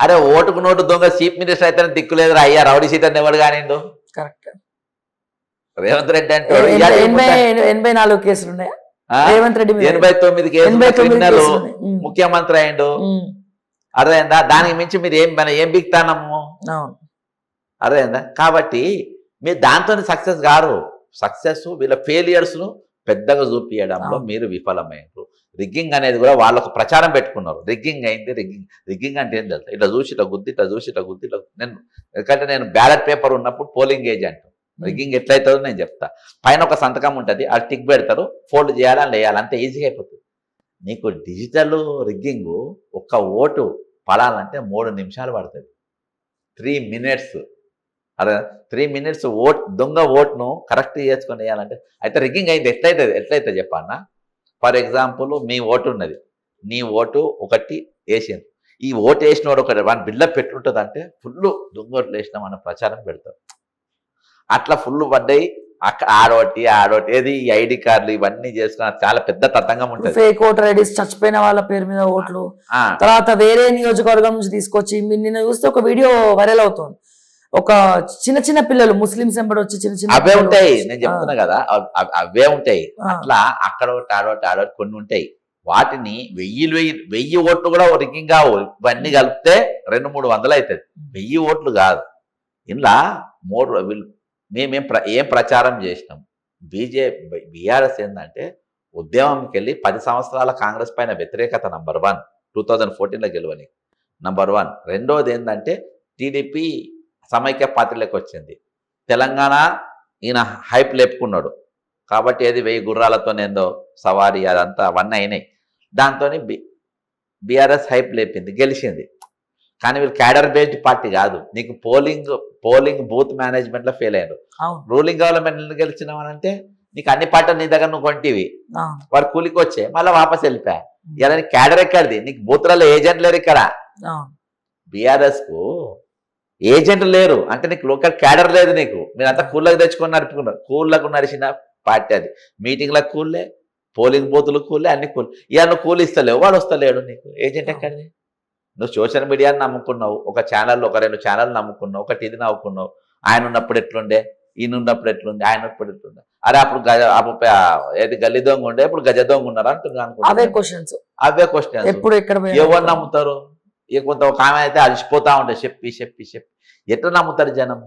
S2: అరే ఓటుకు నోటు దొంగ చీఫ్ మినిస్టర్ అయితే దిక్కులేదు రా అయ్యా. రౌడీ షీటర్ ఎవరు కానిండు?
S1: కరెక్ట్.
S2: రేవంత్ రెడ్డి అంటే
S1: 84 కేసులు ఉన్నాయా? రేవంత్ రెడ్డి
S2: 89 కేసులు ముఖ్యమంత్రి అయిండు. అర్థమైందా? దానికి మించి మీరు ఏం బిగుతానము? అర్థమైందా? కాబట్టి మీరు దాంతో సక్సెస్ కారు. సక్సెస్ వీళ్ళ ఫెయిలియర్స్ ను పెద్దగా చూపించడంలో మీరు విఫలమైనరు. రిగ్గింగ్ అనేది కూడా వాళ్ళకు ప్రచారం పెట్టుకున్నారు. రిగ్గింగ్ అయింది. రిగ్గింగ్ అంటే ఏం తెలుసు? ఇట్లా చూసి ఇట్లా గుద్ది ఎందుకంటే నేను బ్యాలెట్ పేపర్ ఉన్నప్పుడు పోలింగ్ ఏజెంట్. రిగ్గింగ్ ఎట్లయితుందో నేను చెప్తా. పైన ఒక సంతకం ఉంటుంది, అది టిక్ పెడతారు, ఫోల్డ్ చేయాలని వేయాలి, అంతే ఈజీగా అయిపోతుంది. నీకు డిజిటల్ రిగ్గింగ్ ఒక్క ఓటు పడాలంటే 3 నిమిషాలు పడుతుంది. 3 minutes. అదే 3 minutes దొంగ ఓట్ను కరెక్ట్ చేసుకొని వేయాలంటే. అయితే రిగ్గింగ్ అయింది ఎట్లయితే చెప్పన్నా. ఫర్ ఎగ్జాంపుల్ మీ ఓటు ఉన్నది, నీ ఓటు ఒకటి వేసింది. ఈ ఓటు వేసిన వాడు ఒకటి 1 బిల్డప్ పెట్టుంటుంది అంటే ఫుల్ దొంగ ఓట్లు వేసినాం అన్న ప్రచారం పెడతారు. అట్లా ఫుల్ పడ్డాయి. అక్కడ ఆడోటి ఏది ఈ ఐడి కార్డులు ఇవన్నీ చేసుకున్న చాలా పెద్ద తతంగం ఉంటుంది.
S1: ఫేక్ ఓటర్ ఐడీస్, చచ్చిపోయిన వాళ్ళ పేరు మీద ఓట్లు, తర్వాత వేరే నియోజకవర్గం నుంచి తీసుకొచ్చి నిన్న చూస్తే ఒక వీడియో వైరల్ అవుతుంది. ఒక చిన్న పిల్లలు ముస్లింస్ ఎంబడి వచ్చి చిన్న
S2: అవే ఉంటాయి, నేను చెప్తున్నా కదా అవే ఉంటాయి. అట్లా అక్కడ ఆడోటి కొన్ని ఉంటాయి. వాటిని 1000 ఓట్లు కూడా రిగ్గింగ్ కావు. ఇవన్నీ కలిపితే 200-300 అవుతుంది. 1000 ఓట్లు కాదు. ఇలా మేమేం ఏం ప్రచారం చేసినాం. బీఆర్ఎస్ ఏంటంటే ఉద్యమంకి వెళ్ళి 10 సంవత్సరాల కాంగ్రెస్ పైన వ్యతిరేకత నంబర్ 1, 2014లో గెలవని నంబర్ 1. రెండోది ఏంటంటే టీడీపీ సమైక్య పార్టీలోకి వచ్చింది. తెలంగాణ ఈయన హైప్ లేపుకున్నాడు కాబట్టి ఏది 1000 గుర్రాలతో ఏందో సవారీ అదంతా అవన్నీ అయినాయి. దాంతో బీఆర్ఎస్ హైప్ లేపింది, గెలిచింది. కానీ వీళ్ళు క్యాడర్ బేస్డ్ పార్టీ కాదు. నీకు పోలింగ్ బూత్ మేనేజ్మెంట్లో ఫెయిల్ అయ్యారు. రూలింగ్ గవర్నమెంట్ గెలిచినావనంటే నీకు అన్ని పార్టీలు నీ దగ్గర నువ్వు కొంటివి, వాడు కూలికి వచ్చే మళ్ళీ వాపస్ వెళ్ళిపోయా. ఇలా నీకు క్యాడర్ ఎక్కడిది? నీకు బూత్లలో ఏజెంట్ లేరు. ఇక్కడ బీఆర్ఎస్ కు ఏజెంట్ లేరు అంటే నీకు లోకల్ క్యాడర్ లేదు. నీకు మీరంతా కూళ్ళకు తెచ్చుకొని నడుపుకున్నారు. కూళ్ళకు నడిచిన పార్టీ అది. మీటింగ్లకు కూల్లే, పోలింగ్ బూతులు కూల్లే, అన్ని కూల్. ఇక నువ్వు కూలి ఇస్తలేవు, వాడు వస్తలేడు. నీకు ఏజెంట్ ఎక్కడిది? నువ్వు సోషల్ మీడియాని నమ్ముకున్నావు, ఒక ఛానల్, ఒక 2 ఛానల్ నమ్ముకున్నావు, ఒకటి ఇది నమ్ముకున్నావు. ఆయన ఉన్నప్పుడు ఎట్లుండే, ఈయన ఉన్నప్పుడు ఎట్లుండే, ఆయన ఉన్నప్పుడు ఎట్లుండే. అరే అప్పుడు ఏది గల్లి దొంగ ఉండే, ఇప్పుడు గజ దొంగ ఉన్నారు అంటున్నాను. అవే క్వశ్చన్స్ ఎవరు నమ్ముతారు? ఇక కొంత ఒక ఆమె అయితే అలసిపోతా ఉంటాయి, చెప్పి ఎట్లా నమ్ముతారు జనం?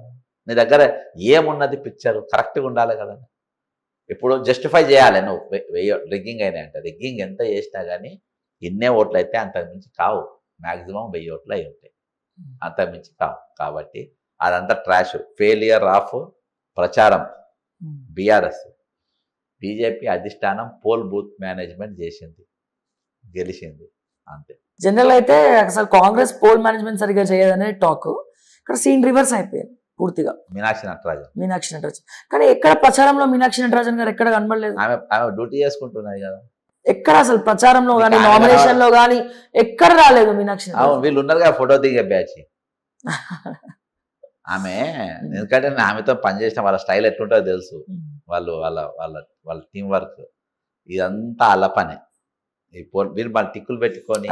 S2: నీ దగ్గర ఏమున్నది పిక్చర్ కరెక్ట్గా ఉండాలి కదా. ఇప్పుడు జస్టిఫై చేయాలి నువ్వు రిగ్గింగ్ అయినా అంటే. రిగ్గింగ్ ఎంత చేసినా కానీ ఇన్నే ఓట్లు అయితే అంతకుమించి కావు. మ్యాక్సిమం 1000 ఓట్లు అయి ఉంటాయి, అంతకుమించి కావు. కాబట్టి అదంతా ట్రాష్, ఫెయిలియర్ ఆఫ్ ప్రచారం. బీఆర్ఎస్ బీజేపీ అధిష్టానం పోల్ బూత్ మేనేజ్మెంట్ చేసింది, గెలిచింది, అంతే.
S1: జనరల్ అయితే అసలు కాంగ్రెస్ పోల్ మేనేజ్మెంట్ సరిగ్గా చేయదనే టాక్. ఇక్కడ సీన్ రివర్స్ అయిపోయింది పూర్తిగా.
S2: మీనాక్షి నటరాజన్
S1: కానీ ఎక్కడ ప్రచారంలో మీనాక్షి నటరాజన్ గారు ఎక్కడ కనబడలేదు.
S2: ఆమె డ్యూటీ చేసుకుంటున్నది కదా.
S1: ఎక్కడ అసలు ప్రచారంలో కానీ నామినేషన్ లో కానీ ఎక్కడ రాలేదు మీనాక్షి.
S2: వీళ్ళు ఉన్నారు కదా ఫోటో దిగే బ్యాచ్ ఆమె. ఎందుకంటే ఆమెతో పనిచేసిన వాళ్ళ స్టైల్ ఎట్లుంటుందో తెలుసు. వాళ్ళ టీం వర్క్ ఇదంతా అల్ల పనే. వీళ్ళు మన టిక్కులు పెట్టుకొని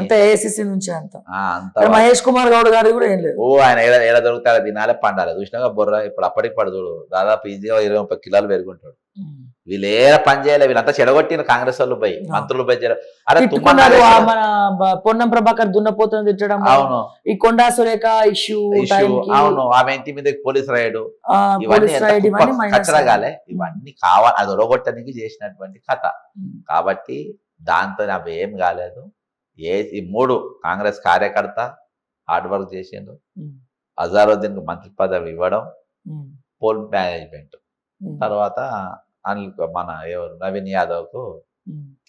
S1: మహేష్ కుమార్ గౌడ్ గారు కూడా ఏం లేదు.
S2: ఆయన ఎలా దొరుకుతారో తినాలే పండాలి. చూసినాగా బొర్ర ఇప్పుడు అప్పటికి పడదు, దాదాపు ఈజీగా 20-30 కిలోలు పెరుగుంటాడు. వీళ్ళు ఏ పని చేయలే, వీళ్ళంతా చెడగొట్టిన కాంగ్రెస్ వాళ్ళు పోయి మంత్రులు పోయి. అరే
S1: మన పొన్నం ప్రభాకర్ దున్నపోతున్న తిట్టడం, అవును, ఈ కొండా సురేఖ ఇష్యూ,
S2: అవును, ఆమె ఇంటి మీద పోలీస్ రైడు, ఇవన్నీ కచ్చరగాలే. ఇవన్నీ కావాలి, అది ఒడగొట్టడానికి చేసినటువంటి కథ. కాబట్టి దాంతో అవి ఏం కాలేదు. ఈ 3 కాంగ్రెస్ కార్యకర్త హార్డ్ వర్క్ చేసిండు. అజారుద్దీన్ కు మంత్రి పదవి ఇవ్వడం, పోల్ మేనేజ్మెంట్, తర్వాత మన ఎవరు నవీన్ యాదవ్ కు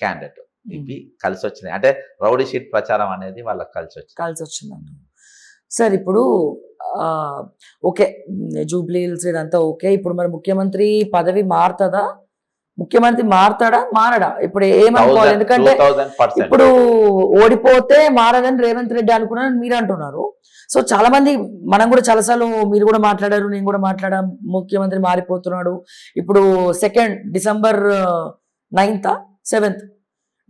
S2: క్యాండిడేట్, ఇవి కలిసి వచ్చినాయి. అంటే రౌడీ షీట్ ప్రచారం అనేది వాళ్ళకి కలిసి వచ్చింది.
S1: సార్ ఇప్పుడు ఓకే, జూబ్లీ హిల్స్ ఇదంతా ఓకే. ఇప్పుడు మరి ముఖ్యమంత్రి పదవి మారుతుందా? ముఖ్యమంత్రి మారడా? ఇప్పుడు ఏమనుకోవాలి? ఎందుకంటే ఇప్పుడు ఓడిపోతే మారదని రేవంత్ రెడ్డి అనుకున్నారని మీరు అంటున్నారు. సో చాలా మంది, మనం కూడా చాలాసార్లు, మీరు కూడా మాట్లాడారు, నేను కూడా మాట్లాడాం, ముఖ్యమంత్రి మారిపోతున్నాడు. ఇప్పుడు December 9th, 7th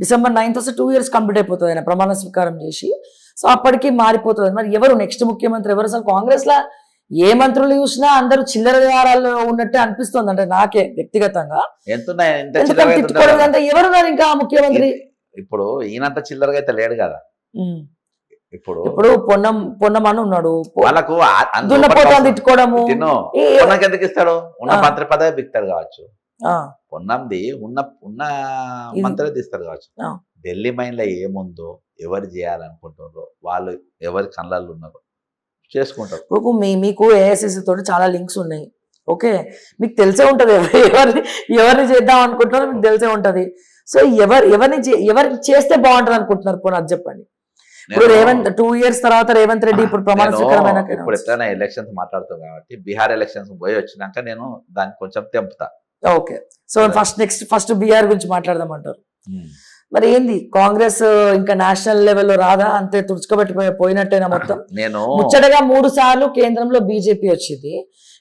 S1: December 9th వస్తే 2 years కంప్లీట్ అయిపోతుంది ఆయన ప్రమాణ స్వీకారం చేసి. సో అప్పటికి మారిపోతుంది. మరి ఎవరు నెక్స్ట్ ముఖ్యమంత్రి ఎవరు? అసలు కాంగ్రెస్ లా ఏ మంత్రులు చూసినా అందరూ చిల్లర వ్యవహారాల్లో ఉన్నట్టే అనిపిస్తుంది, అంటే నాకే వ్యక్తిగతంగా. ఎవరున్నారు ఇంకా ముఖ్యమంత్రి?
S2: ఇప్పుడు ఈయనంత చిల్లరగా అయితే లేడు కదా.
S1: ఇప్పుడు పొన్నం అని ఉన్నాడు,
S2: వాళ్ళకు
S1: తిట్టుకోవడము
S2: ఎందుకు ఇస్తాడు? ఉన్న మంత్రి పదవి బిక్తాడు కావచ్చు. పొన్నంది ఉన్న మంత్రి తీస్తారు కావచ్చు. ఢిల్లీ మైండ్ లో ఏముందో, ఎవరు చేయాలనుకుంటున్నారో, వాళ్ళు ఎవరి కళ్ళల్లో ఉన్నారో చేసుకుంటారు.
S1: ఇప్పుడు మీకు ఏఐసిసి తోటి చాలా లింక్స్ ఉన్నాయి. ఓకే, మీకు తెలిసే ఉంటది ఎవరిని చేద్దాం అనుకుంటున్నారో మీకు తెలిసే ఉంటది. సో ఎవరిని చేస్తే బాగుంటది అనుకుంటున్నారు? పోనీ అది చెప్పండి. ఇప్పుడు 2 years తర్వాత రేవంత్ రెడ్డి ఇప్పుడు ప్రమాణ స్వీకారమైన
S2: ఇప్పుడు ఎట్లైనా ఎలక్షన్స్ మాట్లాడుతాం కాబట్టి బీహార్ ఎలక్షన్స్ పోయి వచ్చినాక నేను దాన్ని కొంచెం తెంపుతా.
S1: ఓకే, సో ఫస్ట్ బీహార్ గురించి మాట్లాడదాం అంటారు. మరి ఏంది కాంగ్రెస్ ఇంకా నేషనల్ లెవెల్లో రాదా, అంతే తుడుచుకోబెట్టి పోయినట్టేనా మొత్తం?
S2: నేను
S1: ముచ్చటగా 3 సార్లు కేంద్రంలో బీజేపీ వచ్చింది,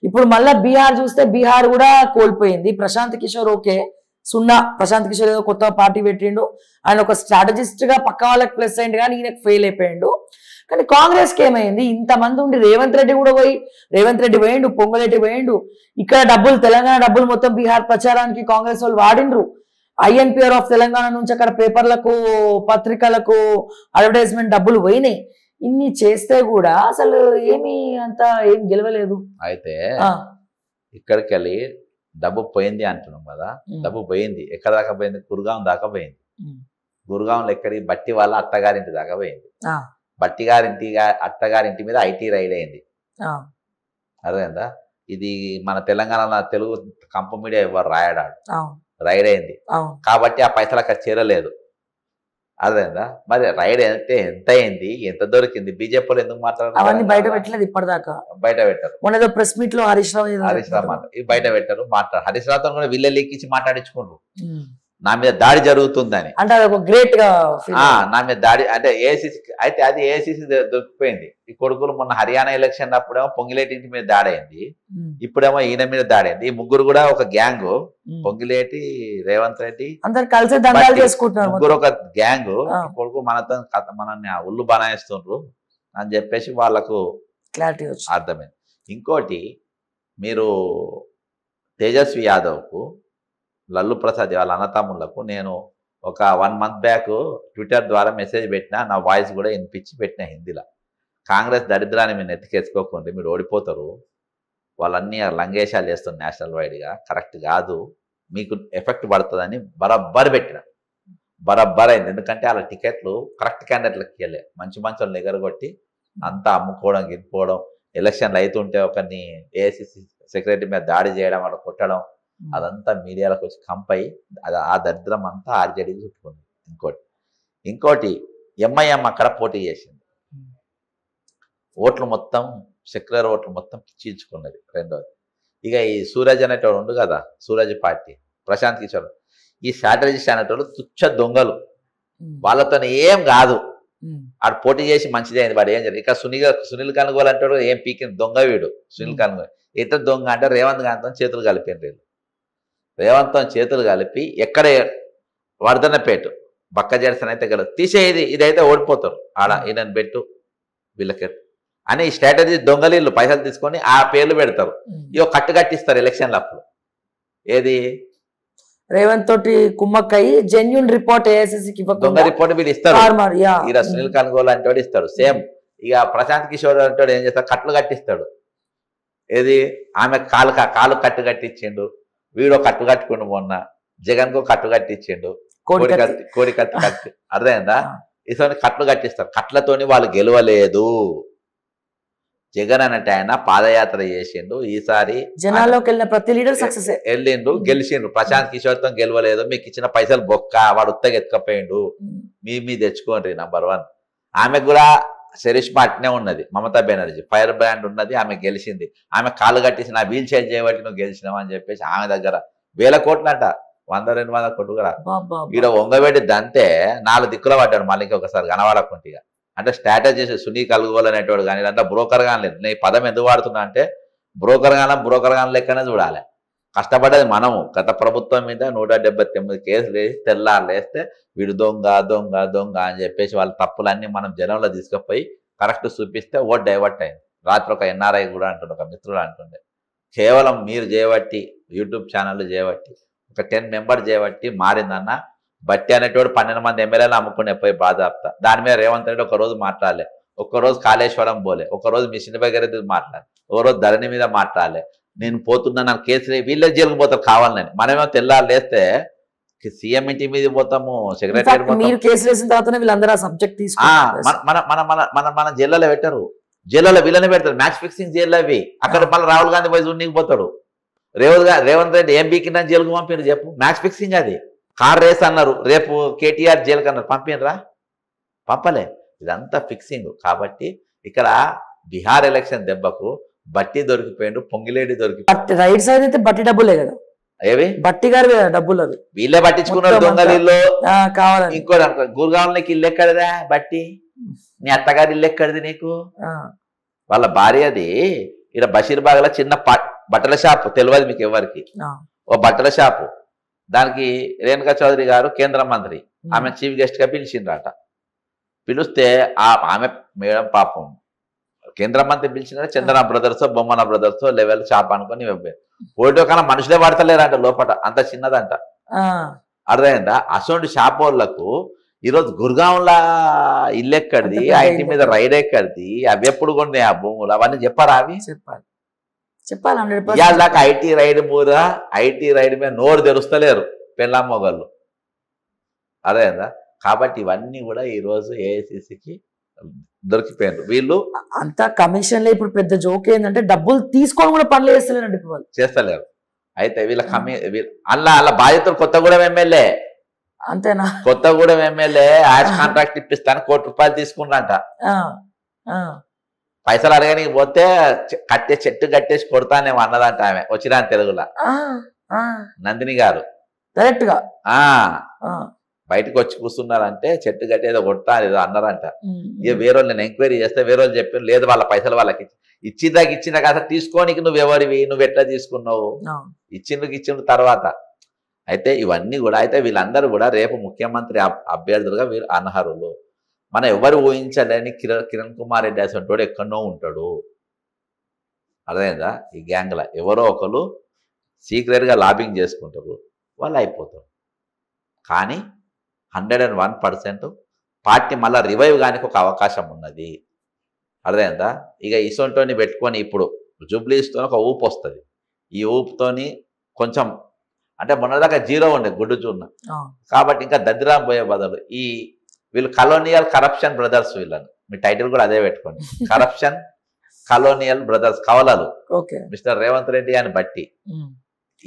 S1: ఇప్పుడు మళ్ళా బీహార్ చూస్తే బీహార్ కూడా కోల్పోయింది. ప్రశాంత్ కిషోర్ ఓకే సున్నా, ప్రశాంత్ కిషోర్ ఏదో కొత్త పార్టీ పెట్టిండు, ఆయన ఒక స్ట్రాటజిస్ట్ గా పక్క వాళ్ళకి ప్లస్ అయింది కానీ ఈయనకు ఫెయిల్ అయిపోయిండు. కానీ కాంగ్రెస్ కి ఏమైంది, ఇంతమంది ఉండి రేవంత్ రెడ్డి కూడా పోయి, రేవంత్ రెడ్డి పోయిండు, పొంగులేటి పోయిండు, ఇక్కడ డబ్బులు తెలంగాణ డబ్బులు మొత్తం బీహార్ ప్రచారానికి కాంగ్రెస్ వాళ్ళు వాడిండ్రు. ఐఎన్పిఆర్ ఆఫ్ తెలంగాణ నుంచి అక్కడ పేపర్లకు పత్రికలకు అడ్వర్టైజ్మెంట్ డబ్బులు పోయినాయి. ఇన్ని చేస్తే కూడా అసలు ఏమీ అంత ఏం గెలవలేదు.
S2: అయితే ఇక్కడికి వెళ్ళి డబ్బు పోయింది అంటున్నాం కదా, డబ్బు పోయింది ఎక్కడ దాకా పోయింది? గురుగాం దాకా పోయింది. గురుగాంలో ఎక్కడికి? బట్టి వాళ్ళ అత్తగారింటి దాకా పోయింది. అత్తగారింటి మీద ఐటీ రైడ్ అయింది. అదేందా, ఇది మన తెలంగాణ తెలుగు కంప మీడియా ఎవరు రాయడాడు, రైడ్ అయింది కాబట్టి ఆ పైసలు అక్కడ చేరలేదు. అదేందా, మరి రైడ్ అయితే ఎంత అయింది, ఎంత దొరికింది? బీజేపీలో ఎందుకు మాట్లాడారు?
S1: అవన్నీ బయట పెట్టలేదు ఇప్పటిదాకా,
S2: బయట పెట్టారు.
S1: మొన్న ప్రెస్ మీట్ లో హరీష్ రావు
S2: బయట పెట్టారు, మాట్లాడారు. హరీష్ రావుతో కూడా వీళ్ళే లీకించి మాట్లాడించుకున్నారు నా మీద దాడి జరుగుతుందని.
S1: అంటే అది ఒక గ్రేట్ గా
S2: నా మీద దాడి అంటే ఏఐసిసి, అయితే అది ఏఐసిసి దొరికిపోయింది. ఈ కొడుకులు మొన్న హర్యానా ఎలక్షన్ అప్పుడేమో పొంగిలేటి ఇంటి మీద దాడైంది, ఇప్పుడేమో ఈయన మీద దాడైంది. ఈ ముగ్గురు కూడా ఒక గ్యాంగ్, పొంగిలేటి, రేవంత్ రెడ్డి
S1: అందరు కలిసి దండాలు చేసుకుంటున్నారు.
S2: ముగ్గురు ఒక గ్యాంగ్. కొడుకు మనతో మనల్ని ఉల్లు బనాయిస్తుండ్రు అని చెప్పేసి వాళ్ళకు
S1: క్లారిటీ
S2: అర్థమైంది. ఇంకోటి, మీరు తేజస్వి యాదవ్కు, లల్లు ప్రసాద్ వాళ్ళ అన్నతమ్ముళ్లకు నేను ఒక 1 month బ్యాక్ ట్విట్టర్ ద్వారా మెసేజ్ పెట్టినా, నా వాయిస్ కూడా వినిపించి పెట్టిన హిందీలో. కాంగ్రెస్ దరిద్రాన్ని మీరు ఎత్తికేసుకోకండి, మీరు ఓడిపోతారు, వాళ్ళన్నీ లంగేషాలు చేస్తారు నేషనల్ వైడ్గా, కరెక్ట్ కాదు, మీకు ఎఫెక్ట్ పడుతుందని బరబ్బర్ పెట్టిన. బరబ్బర్ అయింది, ఎందుకంటే వాళ్ళ టికెట్లు కరెక్ట్ క్యాండిడేట్లకు ఇవ్వలే. మంచి వాళ్ళని ఎగరగొట్టి అంతా అమ్ముకోవడం, గిట్టుకోవడం, ఎలక్షన్లు అవుతుంటే ఒకరిని ఏఐసిసి సెక్రటరీ మీద దాడి చేయడం, అలా కొట్టడం, అదంతా మీడియాలకు వచ్చి కంపై ఆ దరిద్రం అంతా ఆర్జేడీకి చుట్టుకుంది. ఇంకోటి ఎంఐఎం అక్కడ పోటీ చేసింది, ఓట్లు మొత్తం సెక్యులర్ ఓట్లు మొత్తం చీల్చుకున్నది. రెండోది, ఇక ఈ సూరజ్ అనేటోడు ఉండు కదా, సూరజ్ పార్టీ, ప్రశాంత్ కిషోర్, ఈ స్ట్రాటజిస్ట్ అనేటోళ్ళు తుచ్చ దొంగలు, వాళ్ళతో ఏం కాదు. ఆడు పోటీ చేసి మంచిదే అయింది, వాడు ఏం జరిగింది. ఇక్కడ సునీల్ కనుగోలు అంటాడు, ఏం పీకింది దొంగ వీడు సునీల్ కనుగోలు. ఇతర దొంగ అంటే రేవంత్ గాంతో చేతులు కలిపింది. రేవంత్తో చేతులు కలిపి ఎక్కడ వర్ధనపేట బక్క జెర్సన్ అయితే గెలదు, తీసేది ఇదైతే ఓడిపోతారు, ఆడ ఈయనని పెట్టు వీళ్ళకి అని స్ట్రాటజీ దొంగలీళ్ళు పైసలు తీసుకొని ఆ పేర్లు పెడతారు. ఇవో కట్టు కట్టిస్తారు ఎలక్షన్లు అప్పుడు. ఏది
S1: రేవంత్ తోటి కుమ్మక్కయ్యి జెన్యూన్ రిపోర్ట్
S2: దొంగ రిపోర్ట్ వీళ్ళు ఇస్తారు. ఇలా సునీల్ కనుగోలు అంటే వాడు ఇస్తాడు. సేమ్ ఇక ప్రశాంత్ కిషోర్ అంటే ఏం చేస్తాడు, కట్లు కట్టిస్తాడు. ఏది ఆమె కాలు కట్టు కట్టించిండు, వీడో కట్టు కట్టుకుండు, మొన్న జగన్కు కట్టు కట్టించిండు, కోడి కట్టు కట్టి, అర్థమైందా? ఇటువంటి కట్లు కట్టిస్తారు. కట్లతోని వాళ్ళు గెలవలేదు. జగన్ అన్నట్టు ఆయన పాదయాత్ర చేసిండు, ఈసారి
S1: జనాల్లోకి వెళ్ళిన ప్రతి లీడర్ సక్సెస్
S2: వెళ్ళిండు, గెలిచిండు. ప్రశాంత్ కిషోర్తో గెలవలేదు, మీకు ఇచ్చిన పైసలు బొక్క, వాడు ఉత్తగా ఎత్తుకపోయిండు, మీ తెచ్చుకోండి. నంబర్ 1 ఆమెకు కూడా శరిష్మా అట్నే ఉన్నది, మమతా బెనర్జీ ఫైర్ బ్రాండ్ ఉన్నది, ఆమె గెలిచింది. ఆమె కాలు కట్టేసి నా వీల్ చైర్ చేయబట్టి నువ్వు గెలిచినావు అని చెప్పేసి ఆమె దగ్గర 1000 కోట్లంట, 100-200 కోట్లు కూడా ఈడ వంగబెట్టి దంతే 4 దిక్కుల పడ్డాడు. మళ్ళీ ఒకసారి కనవాడకుంటిగా అంటే స్ట్రాటజీ సునీల్ కనుగోలు అనేటోడు కానీ ఇదంతా బ్రోకర్ గాని లేదు. నేను పదం ఎందుకు వాడుతున్నా అంటే బ్రోకర్ గాన లెక్కనే చూడాలి. కష్టపడ్డది మనము. గత ప్రభుత్వం మీద 179 కేసులు వేసి తెల్లారులేస్తే వీడు దొంగ దొంగ దొంగ అని చెప్పేసి వాళ్ళ తప్పులన్నీ మనం జనంలో తీసుకుపోయి కరెక్ట్ చూపిస్తే ఓట్ డైవర్ట్ అయింది. రాత్రి ఒక ఎన్ఆర్ఐ కూడా అంటుండే, ఒక మిత్రుడు అంటుండే, కేవలం మీరు చేయబట్టి, యూట్యూబ్ ఛానళ్ళు చేయబట్టి, ఒక 10 మెంబర్ చేయబట్టి మారిందన్న. బట్టి అనేటోడు 12 మంది ఎమ్మెల్యేలు అమ్ముకునే పోయి బాధాప్త. దాని మీద రేవంత్ రెడ్డి ఒకరోజు మాట్లాడలే, ఒక్కరోజు కాళేశ్వరం పోలే, ఒకరోజు మిషన్ భగీరథ మాట్లాడలే, ఒకరోజు ధరణి మీద మాట్లాడలే. నేను పోతున్నా, నాకు కేసులు వీళ్ళే జైలుకు పోతారు కావాలని. మనమేమో తెల్లారు లేస్తే సీఎం ఇంటి మీద పోతాము, సెక్రటరీ మన జిల్లాలో పెట్టరు, జిల్లాలో వీళ్ళని పెడతారు. మ్యాచ్ ఫిక్సింగ్ జైల్లో అవి. అక్కడ మళ్ళీ రాహుల్ గాంధీ పోయి చూడనీకి పోతాడు. రేవంత్ రెడ్డి ఏం బీకిందని జైలుకు పంపినారు చెప్పు? మ్యాచ్ ఫిక్సింగ్ అది. కార్ రేస్ అన్నారు, రేపు కేటీఆర్ జైలుకి అన్నారు, పంపినరా? పంపలే. ఇదంతా ఫిక్సింగ్. కాబట్టి ఇక్కడ బీహార్ ఎలక్షన్ దెబ్బకు బట్టి దొరికిపోయిండు, పొంగిలేడి దొరికిపోయిండు.
S1: రైట్ సైడ్ అయితే బట్టి డబ్బులే కదా,
S2: ఏవి
S1: బట్టి గారి డబ్బులు అవి
S2: వీళ్ళే పట్టించుకున్నారు
S1: మొత్తం
S2: దొంగలు ఇల్లు.
S1: కావాలని.
S2: ఇంకోటి అనుకో, గురుగాంలో నీకు ఇల్లు ఎక్కడిదా బట్టి, నీ అత్తగారి ఇల్లు ఎక్కడిది నీకు? వాళ్ళ భార్యది ఇక్కడ బషీర్బాగ్ లో చిన్న బట్టల షాపు, తెలియదు మీకు ఎవరికి, ఓ బట్టల షాపు. దానికి రేణుకా చౌదరి గారు కేంద్ర మంత్రి, ఆమె చీఫ్ గెస్ట్ గా పిలిచిండ్రట. పిలిస్తే ఆమె మేడం పాపం కేంద్ర మంత్రి పిలిచిన Chandana brothers Bommana brothers level shop అనుకుని ఫోటో కన్నా మనుషులే పడతలేరంట, లోపల అంత చిన్నదంట. అర్థమైందా? అసోంటి షాప్ వాళ్ళకు ఈరోజు గురుగాంలా ఇల్లు ఎక్కడిది, ఆ ఇంటి మీద రైడ్ ఎక్కడిది, అవి ఎప్పుడు కొన్నాయి ఆ భూములు, అవన్నీ చెప్పారా? అవి
S1: చెప్పాలి.
S2: ఇవాళ దాకా ఐటీ రైడ్ మీద నోరు తెరుస్తలేరు పెళ్ళాం మొగళ్ళు. అదేందా? కాబట్టి ఇవన్నీ కూడా ఈరోజు ఏఐసిసికి దొరికిపోయారు. వీళ్ళు
S1: అంతా కమిషన్లే. ఇప్పుడు పెద్ద జోక్ ఏంటంటే డబ్బులు తీసుకొని కూడా పనులు చేస్తలేరండి ఇప్పుడు వాళ్ళు.
S2: చేస్తలేరు. అయితే వీళ్ళ అలా బాధితులు కొత్తగూడెం ఎమ్మెల్యే,
S1: అంతేనా?
S2: కొత్తగూడెం ఎమ్మెల్యే యాష్ కాంట్రాక్ట్ ఇప్పిస్తాను ₹1 కోటి తీసుకున్నాంట. పైసలు అడగడానికి పోతే చెట్టు కట్టేసి కొడతానేమో అన్నదంట ఆమె, వచ్చినా తెలుగులో నందిని గారు
S1: డైరెక్ట్ గా
S2: బయటకు వచ్చి కూర్చున్నారంటే చెట్టు కట్టి ఏదో కొడతా ఏదో అన్నారంట. ఇక వేరే నేను ఎంక్వైరీ చేస్తే వేరే వాళ్ళు చెప్పారు, లేదు వాళ్ళ పైసలు వాళ్ళకి ఇచ్చిన కదా తీసుకోనికి నువ్వెవరివి, నువ్వు ఎట్లా తీసుకున్నావు, ఇచ్చిన తర్వాత. అయితే ఇవన్నీ కూడా, అయితే వీళ్ళందరూ కూడా రేపు ముఖ్యమంత్రి అభ్యర్థులుగా వీరు అనర్హులు. మనం ఎవరు ఊహించలేని కిరణ్ కుమార్ రెడ్డి అసలు ఎక్కడో ఉంటాడు. అర్థమైందా? ఈ గ్యాంగ్లో ఎవరో ఒకరు సీక్రెట్గా లాబింగ్ చేసుకుంటారు, వాళ్ళు అయిపోతారు. కానీ 101% పార్టీ మళ్ళీ రివైవ్ కానికి ఒక అవకాశం ఉన్నది. అర్థమైందా? ఇక ఇసొంటోని పెట్టుకొని ఇప్పుడు జూబ్లీస్తో ఒక ఊపు వస్తుంది. ఈ ఊపుతోని కొంచెం అంటే మొన్నదాకా 0 ఉండే గుడ్డు చూన్న, కాబట్టి ఇంకా దద్దిరాం పోయే బదులు వీళ్ళు కలోనియల్ కరప్షన్ బ్రదర్స్, వీళ్ళని మీ టైటిల్ కూడా అదే పెట్టుకోండి, కరప్షన్ కలోనియల్ బ్రదర్స్ కవలలు మిస్టర్ రేవంత్ రెడ్డి అని బట్టి.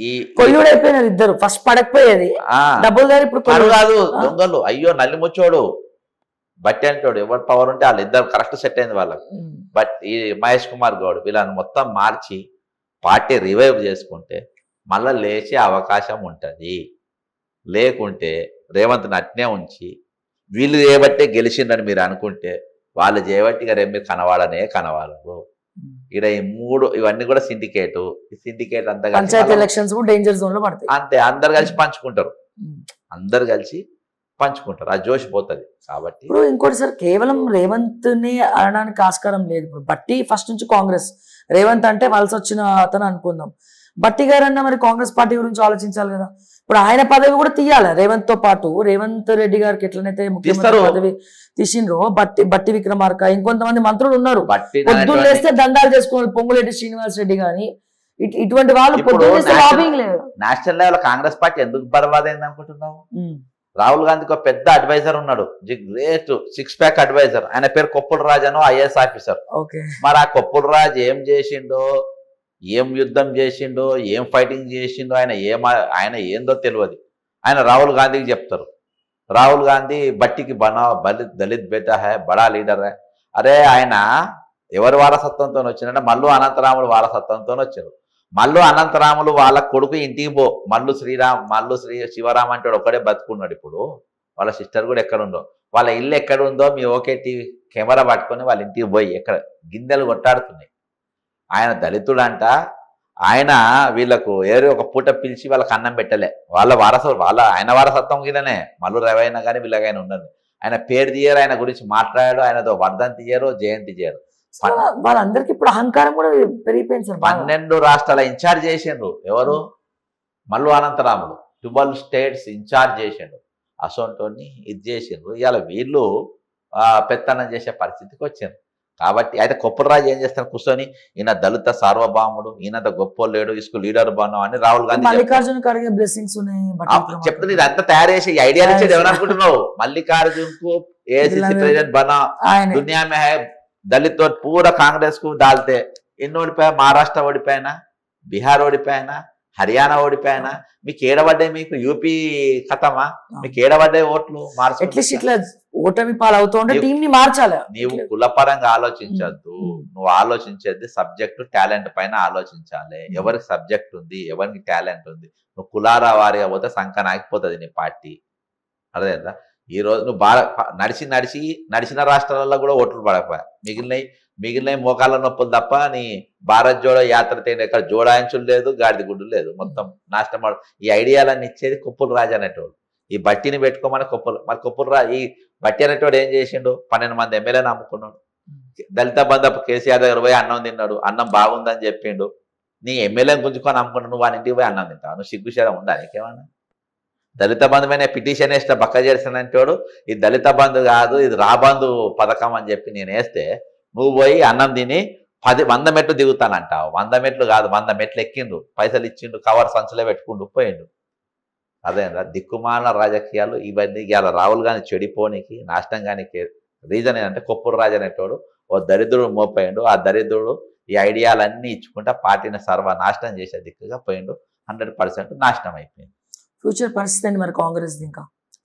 S2: ఈ
S1: కొయ్యుడైపోయినారు ఇద్దరు, ఫస్ట్ పడకపోయేది డబ్బులు ఇప్పుడు
S2: కాదు దొంగలు. అయ్యో నల్లిముచ్చోడు బట్టి అంటాడు, ఎవరు పవర్ ఉంటే వాళ్ళు ఇద్దరు కరెక్ట్ సెట్ అయింది వాళ్ళకు. బట్ ఈ మహేష్ కుమార్ గౌడ్ వీళ్ళని మొత్తం మార్చి పార్టీ రివైవ్ చేసుకుంటే మళ్ళీ లేచే అవకాశం ఉంటుంది. లేకుంటే రేవంత్ అట్నే ఉంచి వీళ్ళు చేయబట్టే గెలిచిందని మీరు అనుకుంటే వాళ్ళు చేయబట్టిగా రేపు మీరు కనవాడరు. ఇక్కడ ఈ 3 ఇవన్నీ కూడా సిండికేట్. ఈ సిండికేట్ అంతా
S1: పంచాయతీ ఎలక్షన్స్ డేంజర్ జోన్ లో పడతాయి.
S2: అంతే, అందరు కలిసి పంచుకుంటారు, అది జోషిపోతుంది. కాబట్టి
S1: ఇప్పుడు ఇంకోటి సార్, కేవలం రేవంత్ ని అనడానికి ఆస్కారం లేదు. ఇప్పుడు బట్టి ఫస్ట్ నుంచి కాంగ్రెస్, రేవంత్ అంటే వలస వచ్చిన అతను అనుకుందాం. బట్టి గారు అన్న మరి కాంగ్రెస్ పార్టీ గురించి ఆలోచించాలి కదా. ఇప్పుడు ఆయన పదవి కూడా తీయాలి రేవంత్ తో పాటు. రేవంత్ రెడ్డి గారికి ఎట్లనైతే ముఖ్యమంత్రి పదవి తీసిండ్రో బట్టి విక్రమార్క, ఇంకొంతమంది మంత్రులు ఉన్నారు. పొద్దున్న లేస్తే దందాలు చేసుకోవాలి, పొంగులేటి శ్రీనివాస్ రెడ్డి గాని ఇటువంటి వాళ్ళు
S2: నేషనల్ లెవెల్ కాంగ్రెస్ పార్టీ ఎందుకు బర్బాద్ అయింది అనుకుంటున్నావు? రాహుల్ గాంధీకి ఒక పెద్ద అడ్వైజర్ ఉన్నాడు, గ్రేట్ 6 ప్యాక్ అడ్వైజర్. ఆయన పేరు కొప్పుల రాజ్ అనో, ఐఏఎస్ ఆఫీసర్. మరి ఆ కొప్పుల రాజ్ ఏం చేసిండో, ఏం యుద్ధం చేసిండో, ఏం ఫైటింగ్ చేసిండో, ఆయన ఏందో తెలియదు. ఆయన రాహుల్ గాంధీకి చెప్తారు, రాహుల్ గాంధీ బట్టికి దళిత్ బేటా హై, బడా లీడర్ హై. అరే ఆయన ఎవరి వారసత్వంతో వచ్చిందంటే మల్లు అనంతరాములు వారసత్వంతో వచ్చారు. మల్లు అనంతరాములు వాళ్ళ కొడుకు ఇంటికి మల్లు శివరామ్ అంటే ఒక్కడే బతుకున్నాడు. ఇప్పుడు వాళ్ళ సిస్టర్ కూడా ఎక్కడుందో, వాళ్ళ ఇల్లు ఎక్కడుందో మీ ఓకే టీవీ కెమెరా పట్టుకొని వాళ్ళ ఇంటికి పోయి ఎక్కడ గిందెలు కొట్టాడుతున్నాయి. ఆయన దళితుడంట, ఆయన వీళ్ళకు ఒక పూట పిలిచి వాళ్ళకి అన్నం పెట్టలే. ఆయన వారసత్వం కిందనే మల్లు రవైనా కానీ వీళ్ళకైనా ఉన్నది. ఆయన పేరు తీయరు, ఆయన గురించి మాట్లాడాడు, ఆయనతో వర్ధంతి చేయరు, జయంతి చేయరు.
S1: వాళ్ళందరికి ఇప్పుడు అహంకారం కూడా పెరిగిపోయింది సార్.
S2: 12 రాష్ట్రాల ఇన్ఛార్జ్ చేసిండ్రు ఎవరు? మల్లు అనంతరాములు 12 స్టేట్స్ ఇన్ఛార్జ్ చేసిండు. అసోంటోని ఇది చేసిండ్రు. ఇవాళ వీళ్ళు పెత్తనం చేసే పరిస్థితికి వచ్చిండ్రు. కాబట్టి అయితే కొప్పులరాజు ఏం చేస్తారు, కూర్చొని ఈయన దళిత సార్వభౌముడు, ఈయనంత గొప్ప లేడు, ఇసుకు లీడర్ బాను అని రాహుల్ గాంధీ
S1: మల్లికార్జున ఖర్గే బ్లెస్సింగ్స్
S2: చెప్తుంది. ఇదంతా తయారు చేసి ఐడియా ఇచ్చేది ఎవరు అనుకుంటున్నావు? మల్లికార్జున్ కు ఏఐసిసి ప్రెసిడెంట్ బనా, దునియా మే హై, దళిత్ పూరా కాంగ్రెస్ కు डालते. ఎన్ని ఓడిపోయా? మహారాష్ట్ర ఓడిపోయినా, బీహార్ ఓడిపోయినా, హర్యానా ఓడిపోయినా. మీకు ఏడబడ్డాయి? మీకు యూపీ ఖతమా? మీకు ఏడబడ్డాయి ఓట్లు?
S1: అట్లీస్ట్ ఇట్లా ఓటమి పాలవుతూ ఉంటే టీం ని మార్చాలి.
S2: నీవు కులపరంగా ఆలోచించద్దు, నువ్వు ఆలోచించేది సబ్జెక్టు టాలెంట్ పైన ఆలోచించాలి. ఎవరికి సబ్జెక్ట్ ఉంది, ఎవరికి టాలెంట్ ఉంది. నువ్వు కులారా వారిగా పోతే సంఖ్య ఆగిపోతుంది నీ పార్టీ. అర్థమైందా? ఈ రోజు నువ్వు బాగా నడిచిన రాష్ట్రాలలో కూడా ఓట్లు పడకపోయా, మిగిలిన మోకాళ్ళ నొప్పులు తప్ప నీ భారత్ జోడో యాత్ర తేని ఎక్కడ జోడాయించులు లేదు, గాడిద గుడ్డు లేదు, మొత్తం నాశనం. ఈ ఐడియాలన్నీ ఇచ్చేది కొప్పుల రాజు అనేటోడు. ఈ బట్టిని పెట్టుకోమని కొప్పుల రాజు ఈ బట్టి అనేటోడు ఏం చేసిండు? 12 మంది ఎమ్మెల్యేని అమ్ముకున్నాడు. దళిత బంధు కేసీఆర్ దగ్గర పోయి అన్నం తిన్నాడు, అన్నం బాగుందని చెప్పిండు. నీ ఎమ్మెల్యేని గుంజుకొని అమ్ముకున్నాడు, నువ్వు వాని ఇంటికి పోయి అన్నం తింటావు. నువ్వు సిగ్గుశరం ఉందా నీకేమన్నా? దళిత బంధు మీద పిటిషన్ వేస్తే బక్క చేస్తానంటాడు. ఇది దళిత బంధు కాదు, ఇది రాబంధు పథకం అని చెప్పి నేను వేస్తే నువ్వు పోయి అన్నం తిని 100 మెట్లు దిగుతానంటావు. 100 మెట్లు కాదు, 100 మెట్లు ఎక్కిండు, పైసలు ఇచ్చిండు, కవర్ సంచులే పెట్టుకుంటూ పోయిండు. అదేనా దిక్కుమాల రాజకీయాలు ఇవన్నీ. ఇవాళ రాహుల్ గాంధీ చెడిపోనికి నాశనం కానికి రీజన్ ఏంటంటే కొప్పుల రాజు అనేటోడు ఓ దరిద్రుడు మోపోయిండు. ఆ దరిద్రుడు ఈ ఐడియాలన్నీ ఇచ్చుకుంటా పార్టీని సర్వనాశనం చేసే దిక్కుగా పోయిండు. 100% నాశనం అయిపోయింది.
S1: ఫ్యూచర్ పరిస్థితి అండి మరి కాంగ్రెస్ ఇంకా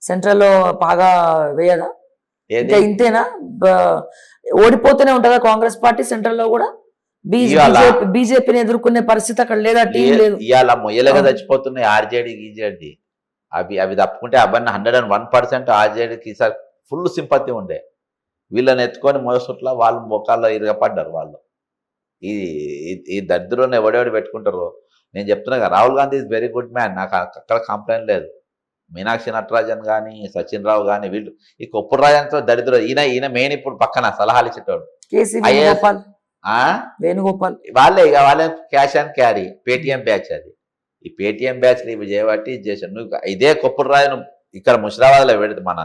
S1: సెంట్రల్ లో బాగా వేయదా? ఇంతేనా? ఓడిపోతూనే ఉంటుందా కాంగ్రెస్ పార్టీ సెంట్రల్ లో కూడా? బీజేపీని ఎదుర్కొనే పరిస్థితి అక్కడ లేదా? టీం లేదు.
S2: ఇవాళ మొయ్యలుగా చచ్చిపోతున్నాయి ఆర్జేడీ గీజేడీ. అవి తప్పుకుంటే అవన్నీ 101% ఆర్జేడీకి ఈసారి ఫుల్ సింపతి ఉండే. వీళ్ళని ఎత్తుకొని మోసట్ల వాళ్ళు మోకాల్లో ఇరగపడ్డారు వాళ్ళు. ఈ దరిద్రులను ఎవడెవడు పెట్టుకుంటారో నేను చెప్తున్నా కదా. Rahul Gandhi is very good man, నాకు అక్కడ కంప్లైంట్ లేదు. మీనాక్షి నటరాజన్ కానీ సచిన్ రావు కానీ వీళ్ళు ఈ కొప్పుల రాజంతో దరిద్ర. ఈయన మెయిన్ ఇప్పుడు పక్కన సలహాలు ఇచ్చేటోడు
S1: వేణుగోపాల్.
S2: వాళ్ళే cash and carry Paytm batch. అది ఈ పేటిఎం బ్యాచ్ ఇవి చేయబట్టి ఇది చేశాను. నువ్వు ఇదే కొప్పుల రాజును ఇక్కడ ముషిరాబాద్లో పెడితే మన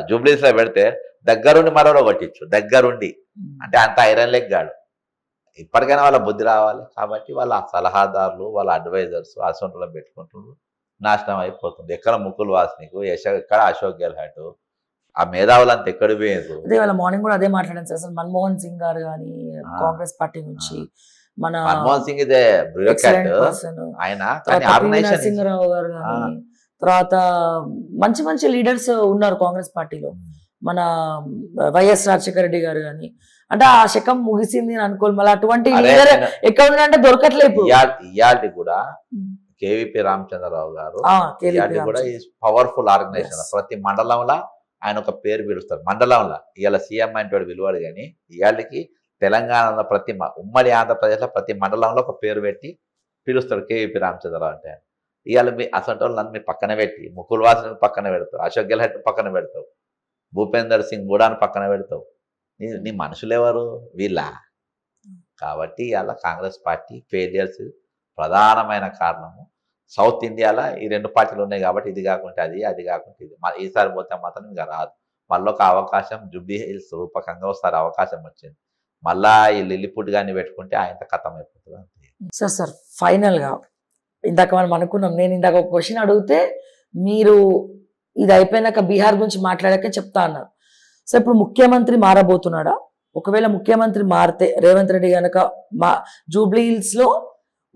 S2: జూబ్లీస్ లో పెడితే దగ్గరుండి మరోలో కొట్టించు. దగ్గరుండి అంటే అంత ఐరన్ లెగ్ గాడు. ఇప్పటికైనా వాళ్ళ బుద్ధి రావాలి. కాబట్టి వాళ్ళ సలహాదారులు, వాళ్ళ అడ్వైజర్స్ అసొంట్లో పెట్టుకుంటున్నారు. నాశనం అయిపోతుంది. ఎక్కడ ముకుల్ వాస్నిక్, ఎక్కడ అశోక్ గెహ్లాట్, ఆ మేధావులంతా ఎక్కడ పోయారు?
S1: అదే వాళ్ళ మార్నింగ్ కూడా అదే మాట్లాడాను సార్. అసలు మన్మోహన్ సింగ్ గారు కానీ కాంగ్రెస్ పార్టీ నుంచి మన
S2: మన్మోహన్ సింగ్ ఇదే బ్యూరోక్రాట్ ఆయన,
S1: నరసింహరావు గారు కానీ తర్వాత మంచి లీడర్స్ ఉన్నారు కాంగ్రెస్ పార్టీలో. మన వైఎస్ రాజశేఖర రెడ్డి గారు కానీ. అంటే ఆ శకం ముగిసింది అని అనుకోవాలి. మళ్ళీ అటువంటి లీడర్ ఎక్కడ ఉన్నారంటే దొరకట్లేదు.
S2: ఇయాల్టి కూడా కేవీపీ రామచంద్రరావు గారు కూడా పవర్ఫుల్ ఆర్గనైజేషన్. ప్రతి మండలంలో ఆయన ఒక పేరు పిలుస్తారు. మండలంలో ఇవాళ సీఎం అంటే విలువడు. కానీ ఇవాళకి తెలంగాణలో ఉమ్మడి ఆంధ్రప్రదేశ్లో ప్రతి మండలంలో ఒక పేరు పెట్టి పిలుస్తాడు కేవీపీ రామచంద్రరావు అంటే. ఇవాళ మీ అసలు వాళ్ళని మీరు పక్కన పెట్టి ముకుల్ వాసన్ పక్కన పెడతావు, అశోక్ గెహ్లాట్ పక్కన పెడతావు, భూపేందర్ సింగ్ బూడాను పక్కన పెడతావు. నీ మనుషులు ఎవరు? వీళ్ళ. కాబట్టి ఇవాళ కాంగ్రెస్ పార్టీ ఫెయిలియర్స్ ప్రధానమైన కారణము సౌత్ ఇండియాలో ఈ 2 పార్టీలు ఉన్నాయి. కాబట్టి ఇది కాకుంటే అది కాకుంటే ఇది. ఈసారి పోతే మాత్రం ఇంకా రాదు. మళ్ళీ ఒక అవకాశం జూబ్లీ హిల్స్ రూపకంగా ఒకసారి అవకాశం వచ్చింది. మళ్ళా ఈ లిల్లీపుట్ గాని పెట్టుకుంటే ఆయన కథం అయిపోతుంది అంతే.
S1: సార్ ఫైనల్ గా ఇందాక మనం అనుకున్నాం, నేను ఇందాక ఒక క్వశ్చన్ అడిగితే మీరు ఇది అయిపోయినాక బీహార్ గురించి మాట్లాడాక చెప్తా అన్నారు. సో ఇప్పుడు ముఖ్యమంత్రి మారబోతున్నాడా? ఒకవేళ ముఖ్యమంత్రి మారితే రేవంత్ రెడ్డి కనుక జూబ్లీ హిల్స్ లో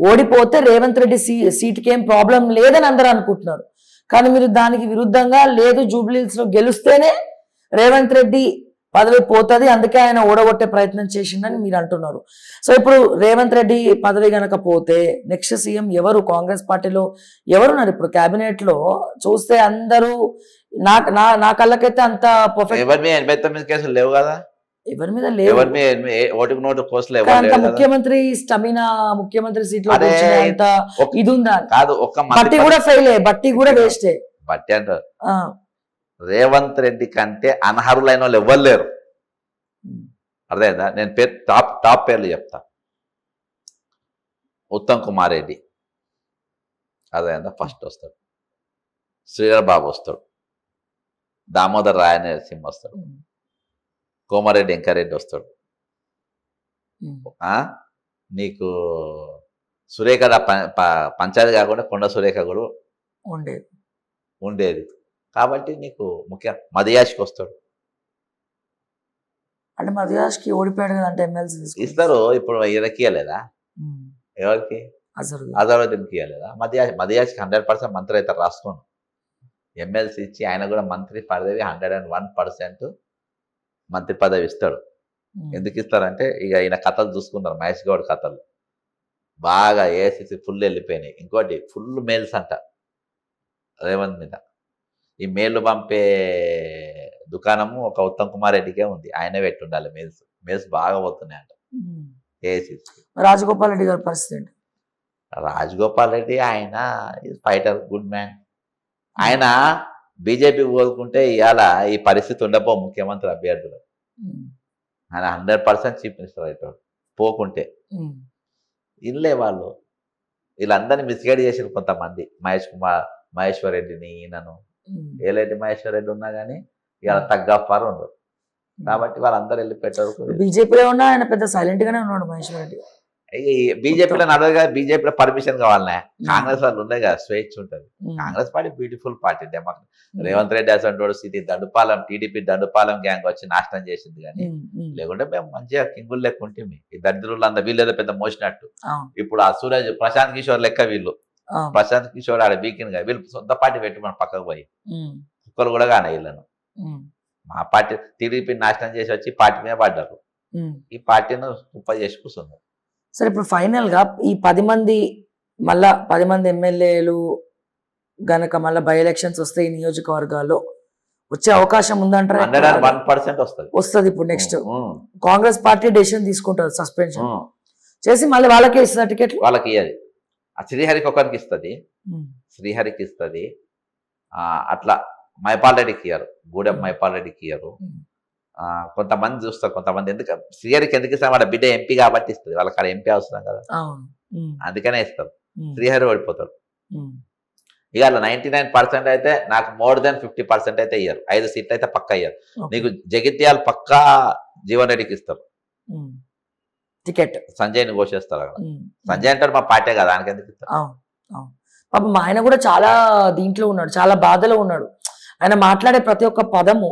S1: ఓడిపోతే రేవంత్ రెడ్డి సీట్కి ఏం ప్రాబ్లం లేదని అందరూ అనుకుంటున్నారు. కానీ మీరు దానికి విరుద్ధంగా లేదు, జూబ్లీ హిల్స్ లో గెలుస్తేనే రేవంత్ రెడ్డి పదవి పోతుంది, అందుకే ఆయన ఓడగొట్టే ప్రయత్నం చేసిందని మీరు అంటున్నారు. సో ఇప్పుడు రేవంత్ రెడ్డి పదవి కనుక పోతే నెక్స్ట్ సీఎం ఎవరు? కాంగ్రెస్ పార్టీలో ఎవరున్నారు ఇప్పుడు క్యాబినెట్ లో? చూస్తే అందరూ నా కళ్ళకైతే అంత పర్ఫెక్ట్.
S2: 89 కేసులు లేవు కదా,
S1: ఎవరి మీద లేవు. ముఖ్యమంత్రి స్టమినా, ముఖ్యమంత్రి సీట్ లో అంత ఇది ఉందా?
S2: కాదు,
S1: బట్టి కూడా ఫెయిల్, బట్టి కూడా వేస్టే.
S2: బట్టి అంటారు రేవంత్ రెడ్డి కంటే అనర్హులైన వాళ్ళు ఎవ్వరు లేరు. అర్థమైందా? నేను పేరు టాప్ పేర్లు చెప్తా. ఉత్తమ్ కుమార్ రెడ్డి అర్థమైందా? ఫస్ట్ వస్తాడు. శ్రీధర్ బాబు వస్తాడు. దామోదర్ రాయనరసింహ వస్తాడు. కోమారెడ్డి వెంకరెడ్డి వస్తాడు. నీకు సురేఖ పంచాయతీ కాకుండా కొండ సురేఖ కూడా ఉండేది. కాబట్టి నీకు ముఖ్య మదియాష్కి వస్తాడు.
S1: అంటే మదియాష్కి ఓడిపోయాడు కదా, అంటే ఎమ్మెల్సీ
S2: ఇస్తారు. ఇప్పుడు ఇరకియలేదా? ఎవరికి? అజరుద్దీన్కి ఇవ్వలేదా? మదియాష్కి 100% మంత్రి అవుతారు రాసుకోను. ఎమ్మెల్సీ ఇచ్చి ఆయన కూడా మంత్రి పదవి 101% మంత్రి పదవి ఇస్తాడు. ఎందుకు ఇస్తారంటే ఇక ఈయన కథలు చూసుకున్నారు, మహేష్ గౌడ్ కథలు బాగా ఏసీసీ ఫుల్ వెళ్ళిపోయినాయి. ఇంకోటి ఫుల్ మెయిల్స్ అంట రేవంత్ మీద. ఈ మెయిల్ పంపే దుకాణము ఒక ఉత్తమ్ కుమార్ రెడ్డికే ఉంది, ఆయనే పెట్టుండాలి. మెయిల్స్ బాగా పోతున్నాయి అంట ఏసీసీ.
S1: రాజగోపాల్ రెడ్డి గారి పరిస్థితి ఏంటి?
S2: రాజగోపాల్ రెడ్డి ఆయన ఫైటర్, గుడ్ మ్యాన్. ఆయన బీజేపీ కోరుకుంటే ఇవాళ ఈ పరిస్థితి ఉండపో ముఖ్యమంత్రి అభ్యర్థులు. ఆయన 100% చీఫ్ మినిస్టర్ అవుతాడు పోకుంటే. ఇల్లే వాళ్ళు వీళ్ళందరినీ మిస్గైడ్ చేసారు కొంతమంది, మహేశ్వర్ రెడ్డిని, ఈయనను. ఏలైతే మహేశ్వర్ రెడ్డి ఉన్నా కానీ ఇవాళ తగ్గఫారు ఉండదు కాబట్టి వాళ్ళందరూ వెళ్ళి పెట్టారు.
S1: బీజేపీలో ఉన్నా ఆయన పెద్ద సైలెంట్ గానే ఉన్నాడు మహేశ్వర్ రెడ్డి.
S2: బీజేపీలో నడవదు కదా, బీజేపీలో పర్మిషన్ కావాలనే. కాంగ్రెస్ వాళ్ళు ఉన్నాయి కదా, స్వేచ్ఛ ఉంటుంది. Congress party beautiful party, democracy. Revanth Reddy అసలు city Dandupalem, TDP Dandupalem gang వచ్చి నాశనం చేసింది. కానీ లేకుంటే మేము మంచిగా కింగులు లెక్క ఉంటుంది. ఈ దరిద్రులు అంతా వీళ్ళు ఏదో పెద్ద మోసినట్టు. ఇప్పుడు ఆ సూరజ్, ప్రశాంత్ కిషోర్ లెక్క వీళ్ళు. ప్రశాంత్ కిషోర్ ఆడ బీకిన్ గా వీళ్ళు సొంత పార్టీ పెట్టి మనం పక్కకు పోయి కుక్కలు కూడా కానే వీళ్ళను. మా పార్టీ టీడీపీ నాశనం చేసి వచ్చి పార్టీ మీద పడ్డారు. ఈ పార్టీని కుప్ప చేసి కూర్చున్నారు.
S1: సరే, ఇప్పుడు ఫైనల్ గా ఈ 10 మంది ఎమ్మెల్యేలు గనక మళ్ళీ బై ఎలక్షన్స్ వస్తే ఈ నియోజకవర్గాల్లో వచ్చే అవకాశం ఉందంటారా?
S2: 101%
S1: వస్తుంది. ఇప్పుడు నెక్స్ట్ కాంగ్రెస్ పార్టీ డెసిషన్ తీసుకుంటారు, సస్పెన్షన్ చేసి మళ్ళీ వాళ్ళకే ఇస్తుంది టికెట్.
S2: వాళ్ళకి ఇయ్యది, శ్రీహరికి ఒకరికి ఇస్తుంది, శ్రీహరికి ఇస్తుంది. అట్లా మైపాల్ రెడ్డికి ఇయ్యరు, గూడెం మైపాల్ రెడ్డికి ఇయ్యరు. కొంతమంది చూస్తారు, కొంతమంది ఎందుకు శ్రీహరికి ఎందుకు ఇస్తారు, వాళ్ళ బిడ్డ ఎంపీ కాబట్టి ఇస్తుంది. వాళ్ళకి అక్కడ ఎంపీ అవసరం కదా, అందుకనే ఇస్తారు. శ్రీహరి ఓడిపోతాడు. ఇక 99% అయితే నాకు మోర్ దెన్ 50% అయితే ఇయ్యరు. 5 సీట్లు అయితే పక్కా ఇయ్యరు. నీకు జగిత్యాల పక్కా జీవన్ రెడ్డికి ఇస్తారు
S1: టికెట్,
S2: సంజయ్ని ఘోషిస్తారు అక్కడ. సంజయ్ అంటారు మా పార్టీ కదా, ఆయనకి ఎందుకు ఇస్తారు?
S1: పాపం ఆయన కూడా చాలా దీంట్లో ఉన్నాడు, చాలా బాధలో ఉన్నాడు. ఆయన మాట్లాడే ప్రతి ఒక్క పదము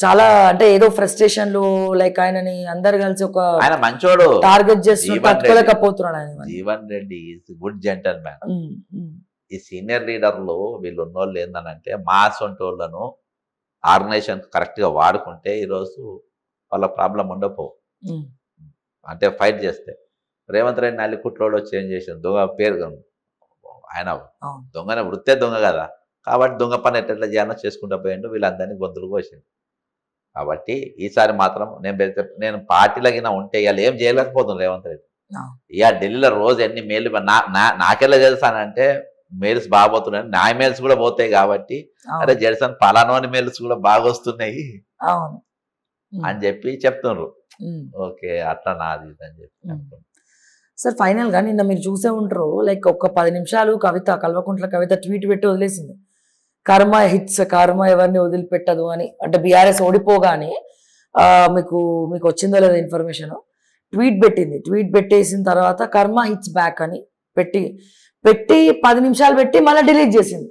S1: చాలా అంటే ఏదో ఫ్రస్ట్రేషన్ లో, లైక్ ఆయనని అందరు కలిసి ఒక
S2: ఆయన మంచోడు
S1: టార్గెట్ చేస్తున్నారు, తట్టుకోలేకపోతున్నాడు ఆయన.
S2: Jeevan Reddy is good gentle man. ఈ సీనియర్ లీడర్లు వీళ్ళు ఉన్నోళ్ళు ఏందనంటే మాస్ వంటోళ్ళను ఆర్గనైజేషన్ కరెక్ట్ గా వాడుకుంటే ఈరోజు వాళ్ళ ప్రాబ్లం ఉండపో. అంటే ఫైట్ చేస్తే రేవంత్ రెడ్డి నల్లికుట్లోడు వచ్చి ఏం చేసింది, దొంగ పేరు, ఆయన దొంగనే వృత్తే దొంగ కదా, కాబట్టి దొంగ పని ఎట్లా చేయాలో చేసుకుంటూ పోయిండు. వీళ్ళందరినీ గొంతులు కోసిండు. కాబట్టి ఈసారి మాత్రం నేను పార్టీలకినా ఉంటే ఇవాళ ఏం చేయలేకపోతుంది రేవంత్ రెడ్డి. ఇక ఢిల్లీలో రోజు ఎన్ని మెయిల్ నాకెలా తెలుసానంటే మెయిల్స్ బాగా పోతున్నాయి, నా మెయిల్స్ కూడా పోతాయి. కాబట్టి అరే జెర్సన్ పలానోని మెయిల్స్ కూడా బాగా వస్తున్నాయి అని చెప్పి చెప్తున్నారు. ఓకే అట్లా నాది అని చెప్పి.
S1: సార్ ఫైనల్ గా నిన్న మీరు చూసే ఉంటారు, లైక్ ఒక 10 నిమిషాలు కల్వకుంట్ల కవిత ట్వీట్ పెట్టి వదిలేసింది, కర్మ హిట్స్, కర్మ ఎవరిని వదిలిపెట్టదు అని. అంటే బీఆర్ఎస్ ఓడిపోగానే మీకు వచ్చిందో లేదో ఇన్ఫర్మేషన్, ట్వీట్ పెట్టింది. ట్వీట్ పెట్టేసిన తర్వాత కర్మ హిట్స్ బ్యాక్ అని పెట్టి 10 నిమిషాలు పెట్టి మళ్ళీ డిలీట్ చేసింది.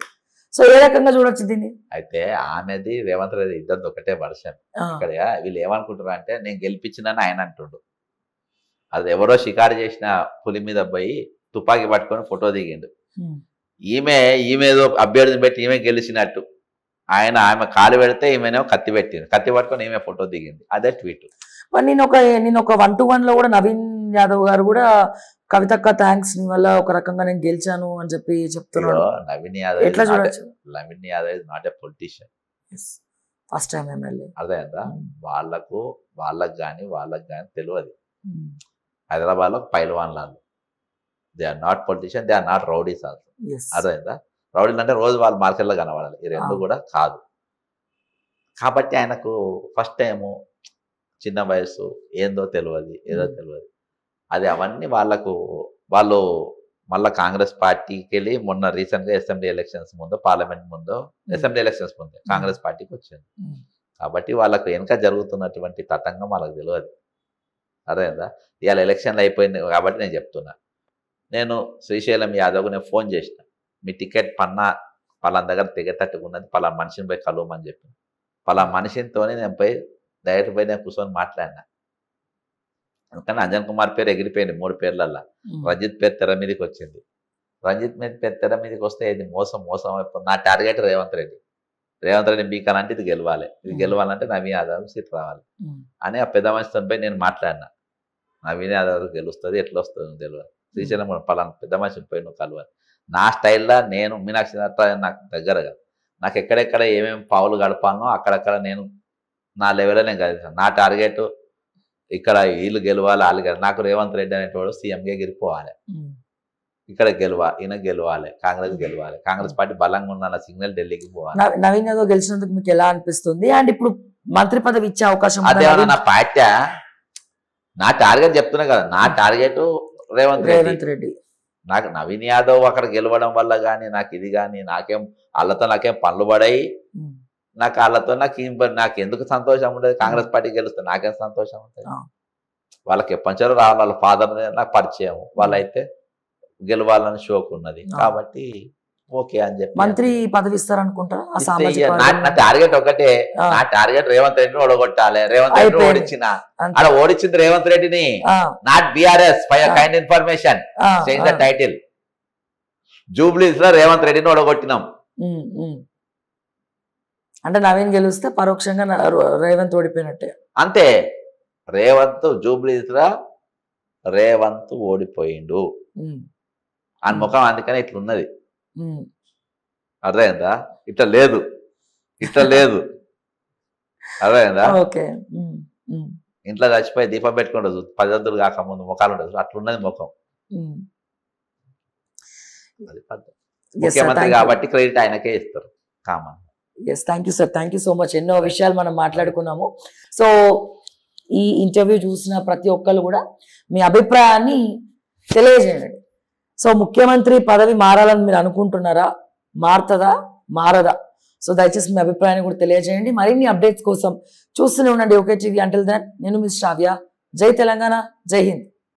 S1: సో ఏ రకంగా చూడొచ్చు దీన్ని?
S2: అయితే ఆమెది రేవంత్ రెడ్డి ఇద్దరిది ఒకటే వర్షన్. ఇక్కడ వీళ్ళు ఏమనుకుంటారు అంటే నేను గెలిపించినని ఆయన అంటుండు. అది ఎవరో షికారు చేసిన పులి మీద పోయి తుపాకీ పట్టుకొని ఫోటో దిగిండు. ఈమెదో అభ్యర్థిని పెట్టి ఈమె గెలిచినట్టు ఆమె కాలు పెడితే ఈమెనేమో కత్తి పెట్టింది, కత్తి పట్టుకొని ఈమె ఫోటో దిగింది. అదే ట్వీట్.
S1: నేను ఒక 1-to-1 లో కూడా నవీన్ యాదవ్ గారు కూడా కవితక్క థ్యాంక్స్, నీ వల్ల ఒక రకంగా నేను గెలిచాను అని చెప్పి చెప్తున్నాడు.
S2: నవీన్ యాదవ్
S1: ఎట్లా చూడొచ్చు?
S2: Naveen Yadav is not a politician,
S1: first time MLA.
S2: అర్థమైందా? వాళ్ళకు కానీ తెలియదు. హైదరాబాద్ లో పైల్వాన్ లాలు, they are not politician, they are not rowdies also. అర్థమైందా? రౌడీలు అంటే రోజు వాళ్ళ మార్కెట్లో కనబడాలి, ఈ రెండు కూడా కాదు. కాబట్టి ఆయనకు ఫస్ట్ టైము, చిన్న వయసు, ఏదో తెలియదు. అది అవన్నీ వాళ్ళు మళ్ళీ కాంగ్రెస్ పార్టీకి వెళ్ళి మొన్న రీసెంట్గా అసెంబ్లీ ఎలక్షన్స్ ముందు, పార్లమెంట్ ముందు, అసెంబ్లీ ఎలక్షన్స్ ముందు కాంగ్రెస్ పార్టీకి వచ్చింది. కాబట్టి వాళ్ళకు వెనక జరుగుతున్నటువంటి తతంగం వాళ్ళకి తెలియదు. అర్థమైందా? ఇవాళ ఎలక్షన్లు అయిపోయింది కాబట్టి నేను చెప్తున్నా. నేను శ్రీశైలం యాదవ్కు నేను ఫోన్ చేసిన, మీ టికెట్ పలానా దగ్గర తెగతట్టుకున్నది, పలానా మనిషిని పోయి కలవమని చెప్పి, పలానా మనిషితోనే నేను డైరెక్ట్ పోయి నేను కూర్చొని మాట్లాడినా. అందుకని అంజన్ కుమార్ పేరు ఎగిరిపోయింది 3 పేర్లల్లో. రజిత్ పేరు తెర మీదకి వచ్చింది. రంజిత్ మీద తెర మీదకి వస్తే ఇది మోసం మోసం అయిపోతుంది. నా టార్గెట్ రేవంత్ రెడ్డి బీకాలంటే ఇది గెలవాలి, ఇది గెలవాలంటే నవీన్ యాదవ్ సీట్ రావాలి అని ఆ పెద్ద మనిషితో పోయి నేను మాట్లాడినా. నవీన్ యాదవ్ గెలుస్తుంది, ఎట్లా వస్తుంది తెలియదు. శ్రీశైలం పలానా పెద్ద మనిషిని పోయి నువ్వు కలవాలి. నా స్టైల్లో నేను మీనాక్షి నటరాజన్ నాకు దగ్గరగా, నాకు ఎక్కడెక్కడ ఏమేమి పావులు గడపాలనో అక్కడక్కడ నేను నా లెవెల్లో నేను గెలిచాను. నా టార్గెట్ ఇక్కడ వీళ్ళు గెలవాలి, వాళ్ళు గెలవాలి. నాకు రేవంత్ రెడ్డి అనేటోడు సీఎంగా గెలిపోవాలి, ఇక్కడ ఈయన గెలవాలి, కాంగ్రెస్ గెలవాలి, కాంగ్రెస్ పార్టీ బలంగా ఉందన్న సిగ్నల్ ఢిల్లీకి పోవాలి.
S1: నవీన్ యాదవ్ గెలిచినందుకు మీకు ఎలా అనిపిస్తుంది? అండ్ ఇప్పుడు మంత్రి పదవి ఇచ్చే అవకాశం
S2: అదే నా పార్టీ, నా టార్గెట్ చెప్తున్నా కదా, నా టార్గెట్ రేవంత్
S1: రెడ్డి.
S2: నాకు నవీన్ యాదవ్ అక్కడ గెలవడం వల్ల కానీ నాకు ఇది కానీ నాకేం పనులు పడాయి, నాకు వాళ్ళతో నాకు ఎందుకు సంతోషం ఉండదు? కాంగ్రెస్ పార్టీ గెలుస్తే నాకేం సంతోషం ఉంటుంది? వాళ్ళకి ఎప్పటించారో రావాలి, వాళ్ళ ఫాదర్ నాకు పరిచయం, వాళ్ళైతే గెలవాలని షోక్ ఉన్నది కాబట్టి ఓకే అని చెప్పి
S1: మంత్రి పదవి ఇస్తారనుకుంటారా?
S2: నా టార్గెట్ ఒకటే, నా టార్గెట్ రేవంత్ రెడ్డిని ఓడగొట్టాలి. రేవంత్ రెడ్డిని ఓడించింది రేవంత్ రెడ్డిని, not BRS. For kind information, change the title. Jubilees లో రేవంత్ రెడ్డిని ఓడగొట్టినాం.
S1: అంటే నవీన్ గెలిస్తే పరోక్షంగా రేవంత్ ఓడిపోయినట్టే
S2: అంతే. జూబ్లీస్ లో రేవంత్ ఓడిపోయిండు అని ముఖం అందుకని ఇట్లున్నది, అర్థమైందా? ఇట్లా లేదు అర్థమైందా? ఇంట్లో చచ్చిపోయి దీపం పెట్టుకుంటూ 10 రోజులు కాకముందు ముఖాలు ఉండదు, అట్లున్నది ముఖం. ముఖ్యమంత్రి కాబట్టి క్రెడిట్ ఆయనకే ఇస్తారు common.
S1: Thank you sir, thank you so much. ఎన్నో విషయాలు మనం మాట్లాడుకున్నాము. సో ఈ ఇంటర్వ్యూ చూసిన ప్రతి ఒక్కరు కూడా మీ అభిప్రాయాన్ని తెలియజేయండి. సో ముఖ్యమంత్రి పదవి మారాలని మీరు అనుకుంటున్నారా? మారుతుందా మారదా? సో దయచేసి మీ అభిప్రాయాన్ని కూడా తెలియజేయండి. మరిన్ని అప్డేట్స్ కోసం చూస్తూనే ఉండండి ఓకే టీవీ. అంటిల్ దెన్ నేను మిస్ శ్రావ్య. జై తెలంగాణ, జై హింద్.